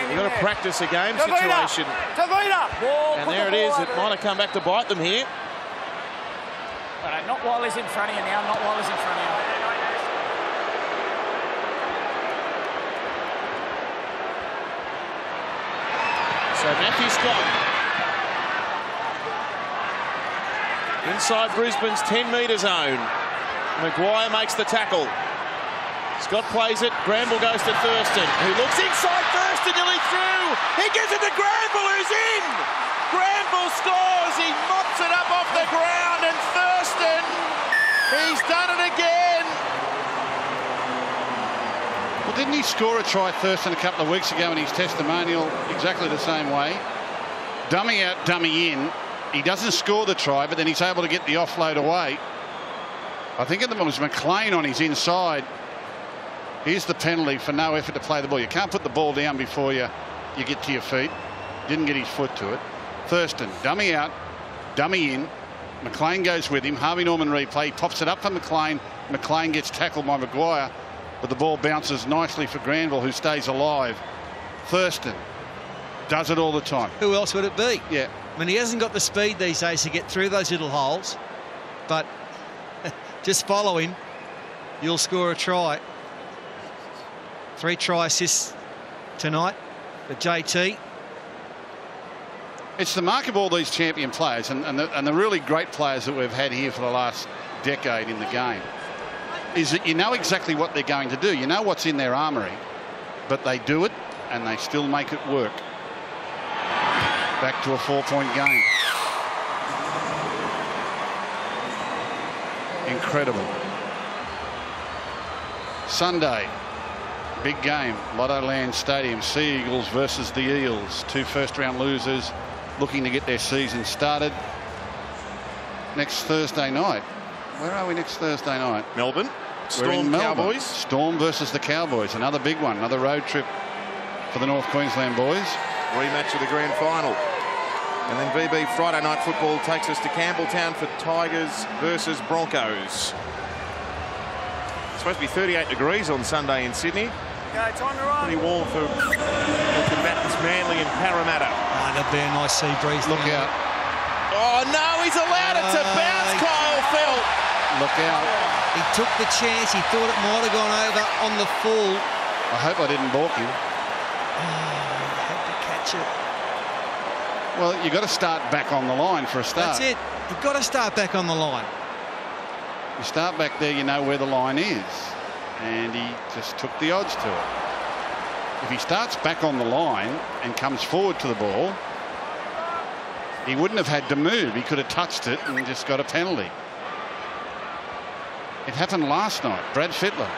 You've got to practice a game situation. And there it is. It might have come back to bite them here. Not while he's in front of you now. Not while he's in front of you. So Matthew Scott inside Brisbane's 10-metre zone. Maguire makes the tackle. Scott plays it. Granville goes to Thurston, who looks inside Thurston, nearly through. He gives it to Granville, who's in. Granville scores. He mops it up off the ground, and Thurston, he's done it again. Well, didn't he score a try, Thurston, a couple of weeks ago in his testimonial exactly the same way? Dummy out, dummy in. He doesn't score the try, but then he's able to get the offload away. I think it was McLean on his inside. Here's the penalty for no effort to play the ball. You can't put the ball down before you get to your feet. Didn't get his foot to it. Thurston, dummy out, dummy in. McLean goes with him. Harvey Norman replay. He pops it up for McLean. McLean gets tackled by Maguire, but the ball bounces nicely for Granville, who stays alive. Thurston does it all the time. Who else would it be? Yeah. I mean, he hasn't got the speed these days to get through those little holes, but just follow him, you'll score a try. 3 try assists tonight for JT. It's the mark of all these champion players and the really great players that we've had here for the last decade in the game is that you know exactly what they're going to do. You know what's in their armoury, but they do it and they still make it work. Back to a 4-point game. Incredible. Sunday, big game, Lottoland Stadium, Sea Eagles versus the Eels. 2 first-round losers looking to get their season started next Thursday night. Where are we next Thursday night? Melbourne. We're in Storm Melbourne. Cowboys. Storm versus the Cowboys. Another big one. Another road trip for the North Queensland boys. Rematch of the grand final. And then VB Friday Night Football takes us to Campbelltown for Tigers versus Broncos. It's supposed to be 38 degrees on Sunday in Sydney. Okay, time to run. Pretty warm for the combatants Manly and Parramatta. Oh, that'd be a nice sea breeze. Look out. Oh no, he's allowed it to bounce, Kyle Felt. Look out. He took the chance. He thought it might have gone over on the full. I hope I didn't balk him. Had to catch it. Well, you've got to start back on the line for a start. That's it. You've got to start back on the line. You start back there, you know where the line is. And he just took the odds to it. If he starts back on the line and comes forward to the ball, he wouldn't have had to move. He could have touched it and just got a penalty. It happened last night. Brad Fittler.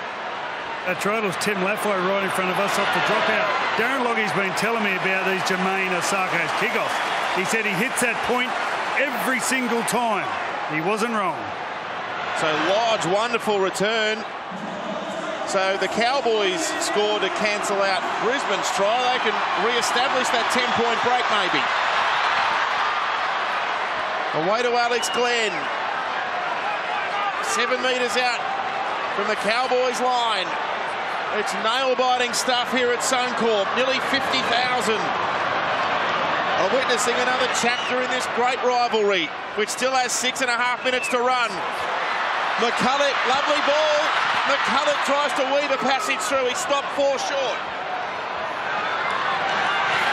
That's right, it was Tim Laffoy right in front of us off the dropout. Darren Loggie's been telling me about these Jermaine Osako's kickoffs. He said he hits that point every single time. He wasn't wrong. So Lodge, wonderful return. So the Cowboys score to cancel out Brisbane's try. They can re-establish that 10-point break maybe. Away to Alex Glenn. 7 metres out from the Cowboys line. It's nail-biting stuff here at Suncorp. Nearly 50,000 are witnessing another chapter in this great rivalry, which still has 6.5 minutes to run. McCulloch, lovely ball. McCulloch tries to weave a passage through. He stopped 4 short.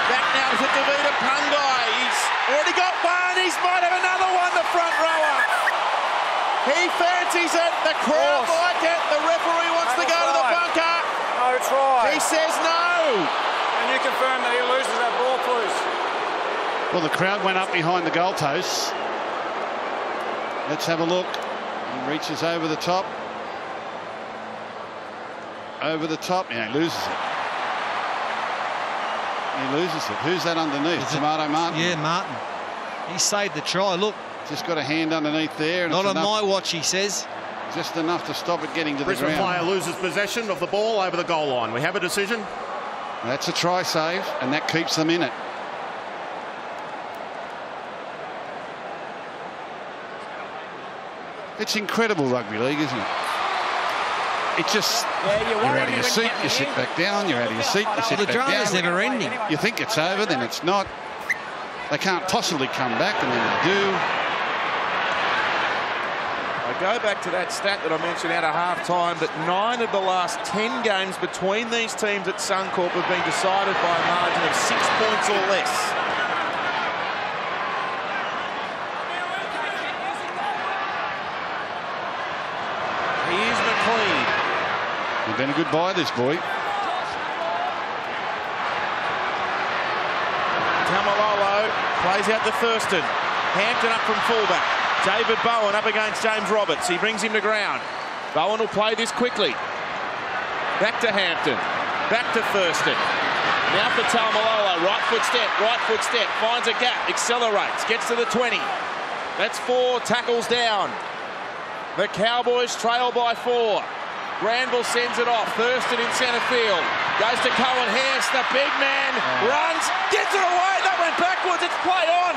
Back now to Davida Pungai. He's already got one. He might have another one, the front rower. He fancies it. The crowd like it. The referee wants to go to the bunker. No try. He says no. And you confirm that he loses that ball, please. Well, the crowd went up behind the goalposts. Let's have a look. He reaches over the top. Over the top. Yeah, he loses it. He loses it. Who's that underneath? Tomato Martin? Yeah, Martin. He saved the try. Look. Just got a hand underneath there. And not on my watch, he says. Just enough to stop it getting to the Brisbane ground. player loses possession of the ball over the goal line. We have a decision. That's a try save, and that keeps them in it. It's incredible rugby league, isn't it? It's just, you're out of your seat, you sit back down, you're out of your seat, you sit back down. The drama's never ending. You think it's over, then it's not. They can't possibly come back, and then they do. I go back to that stat that I mentioned out of half-time, that 9 of the last 10 games between these teams at Suncorp have been decided by a margin of 6 points or less. Here's McLean. You've been a good buy, this boy. Tamalolo plays out to Thurston. Hampton up from fullback. David Bowen up against James Roberts. He brings him to ground. Bowen will play this quickly. Back to Hampton. Back to Thurston. Now for Tamalolo. Right foot step. Finds a gap. Accelerates. Gets to the 20. That's 4 tackles down. The Cowboys trail by 4. Granville sends it off. Thurston in centre field. Goes to Cohen Hess. The big man runs. Gets it away. That went backwards. It's play on.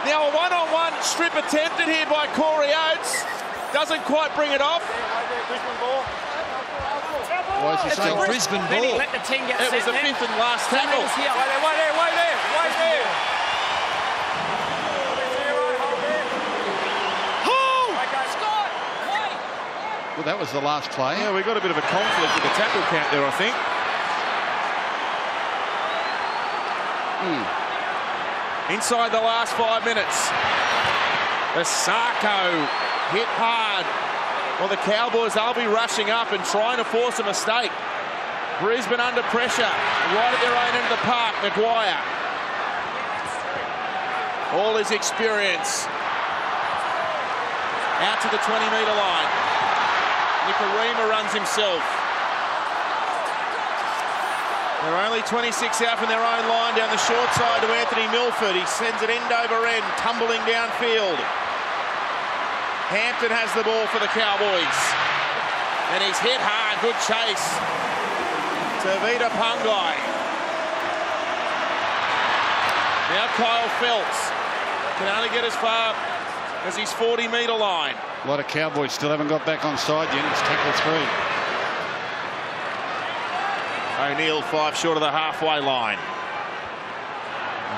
Now a one-on-one strip attempted here by Corey Oates. Doesn't quite bring it off. Why is he saying Brisbane ball? Let the team get It was the 5th and last tackle. Wait there. Well, that was the last play. Yeah, we got a bit of a conflict with the tackle count there, I think. Inside the last 5 minutes. The Sarko hit hard. Well, the Cowboys, they'll be rushing up and trying to force a mistake. Brisbane under pressure, right at their own end of the park. Maguire. All his experience. Out to the 20-metre line. Nikarima runs himself. They're only 26 out from their own line down the short side to Anthony Milford. He sends it end over end, tumbling downfield. Hampton has the ball for the Cowboys. And he's hit hard. Good chase. Tavita Pangai. Now Kyle Phelps can only get as far as his 40-metre line. A lot of Cowboys still haven't got back on side yet. It's tackle 3. O'Neill 5 short of the halfway line.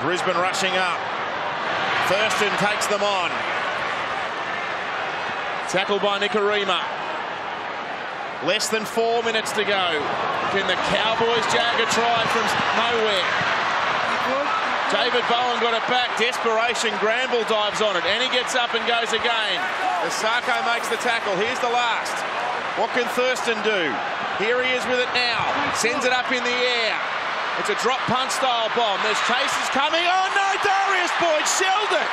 Brisbane rushing up. Thurston takes them on. Tackled by Nikarima. Less than 4 minutes to go. Can the Cowboys jag a try from nowhere? David Bowen got it back. Desperation. Granville dives on it. And he gets up and goes again. The Sarko makes the tackle. Here's the last. What can Thurston do? Here he is with it now. Sends it up in the air. It's a drop punt style bomb. There's chases coming. Oh no, Darius Boyd shelled it.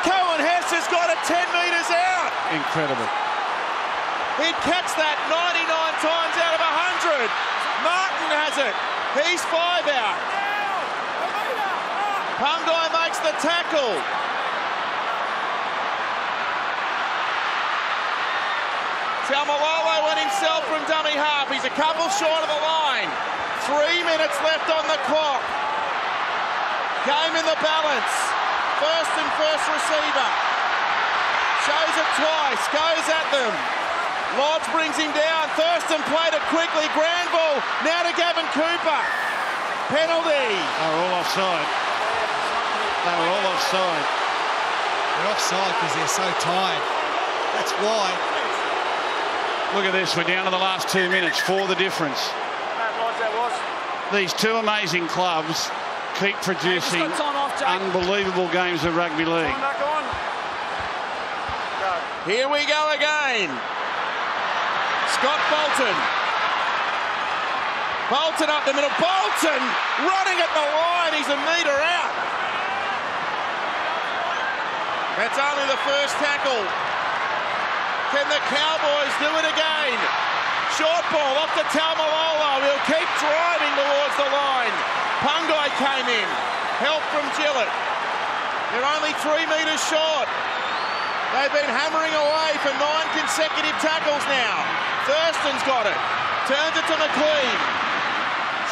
Cohen Hess has got it 10 metres out. Incredible. He'd catch that 99 times out of 100. Martin has it. He's 5 out. Pangai makes the tackle. Tamalolo went himself from dummy half. He's a couple short of the line. 3 minutes left on the clock. Game in the balance. First receiver. Shows it twice. Goes at them. Lodge brings him down. Thurston played it quickly. Granville now to Gavin Cooper. Penalty. They were all offside. They were all offside. They're offside because they're so tired. That's why. Look at this. We're down to the last 2 minutes. 4 the difference. These two amazing clubs keep producing unbelievable games of rugby league. Here we go again. Scott Bolton. Bolton up the middle. Bolton running at the line. He's a metre out. That's only the first tackle. Can the Cowboys do it again? Short ball off to Tamalolo. He'll keep driving towards the line. Pangai came in. Help from Gillett. They're only 3 metres short. They've been hammering away for 9 consecutive tackles now. Thurston's got it. Turns it to McLean.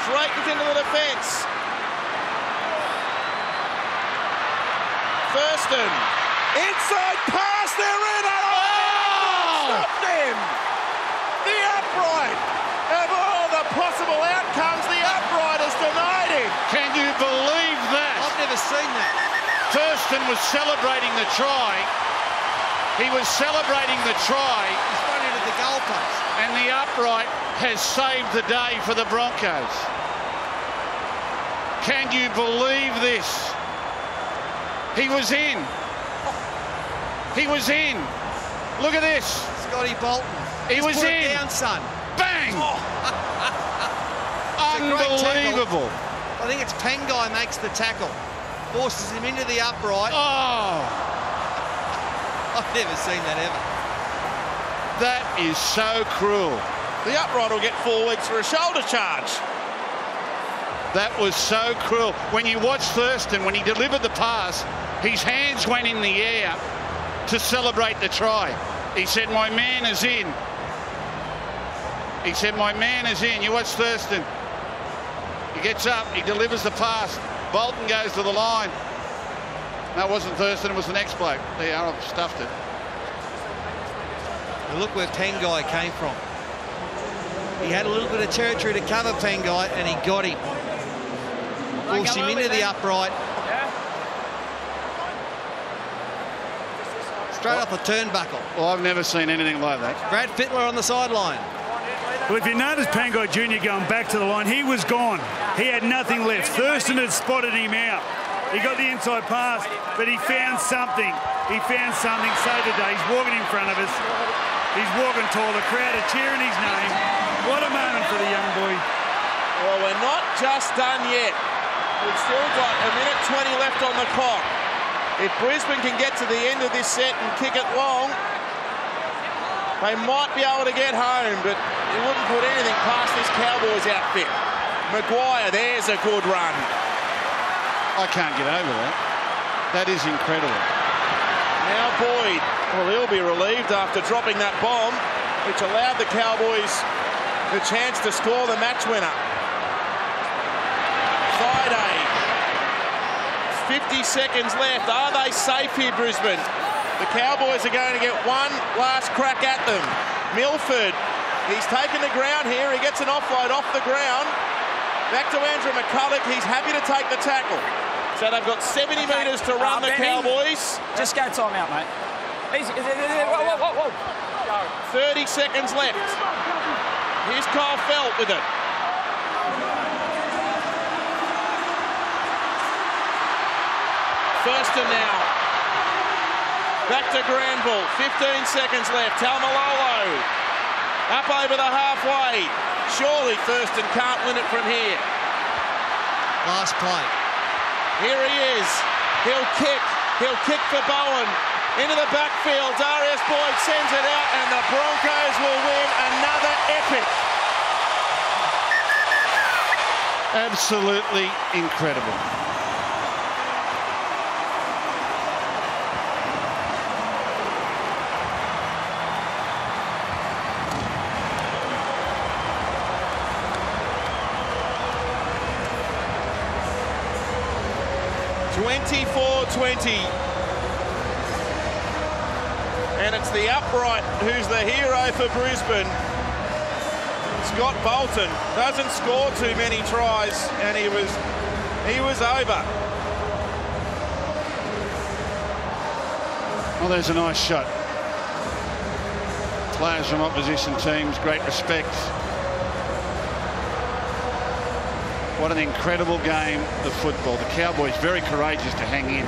Straightens into the defence. Thurston Inside pass, they're in. Oh! Stopped him. The upright. Of all the possible outcomes, the upright has denied him. Can you believe that? I've never seen that. Thurston was celebrating the try. He was celebrating the try. He's run into the goalpost. And the upright has saved the day for the Broncos. Can you believe this? He was in. He was in. Look at this. Scotty Bolton. He was put in. It down, son. Bang! Oh. Unbelievable. I think it's Pengai makes the tackle. Forces him into the upright. Oh! I've never seen that ever. That is so cruel. The upright will get 4 weeks for a shoulder charge. That was so cruel. When you watch Thurston, when he delivered the pass, his hands went in the air to celebrate the try. He said, my man is in. He said, my man is in. You watch Thurston. He gets up, he delivers the pass. Bolton goes to the line. No, it wasn't Thurston, it was the next bloke. There, I've stuffed it. Now look where Pengai came from. He had a little bit of territory to cover Pengai, and he got him. Forced him into the upright. Straight off the turnbuckle. Well, I've never seen anything like that. Brad Fittler on the sideline. Well, if you notice Pengai Jr. going back to the line, he was gone. He had nothing left. Thurston had spotted him out. He got the inside pass, but he found something. He found something. So today, he's walking in front of us. He's walking tall. The crowd are cheering his name. What a moment for the young boy. Well, we're not just done yet. We've still got a minute 20 left on the clock. If Brisbane can get to the end of this set and kick it long, they might be able to get home, but you wouldn't put anything past this Cowboys outfit. Maguire, there's a good run. I can't get over that. That is incredible. Now Boyd, well, he'll be relieved after dropping that bomb, which allowed the Cowboys the chance to score the match winner. Friday, 50 seconds left. Are they safe here, Brisbane? The Cowboys are going to get one last crack at them. Milford, he's taken the ground here. He gets an offload off the ground. Back to Andrew McCulloch. He's happy to take the tackle. So they've got 70 metres to run, the Cowboys. Just go time out, mate. Easy. Whoa. 30 seconds left. Here's Kyle Felt with it. Thurston now. Back to Granville. 15 seconds left. Talmalolo. Up over the halfway. Surely Thurston can't win it from here. Last play. Here he is. He'll kick. He'll kick for Bowen. Into the backfield. Darius Boyd sends it out, and the Broncos will win another epic. Absolutely incredible. And it's the upright who's the hero for Brisbane. Scott Bolton doesn't score too many tries, and he was over. Well, there's a nice shot. Players from opposition teams, great respect. What an incredible game of football. The Cowboys very courageous to hang in.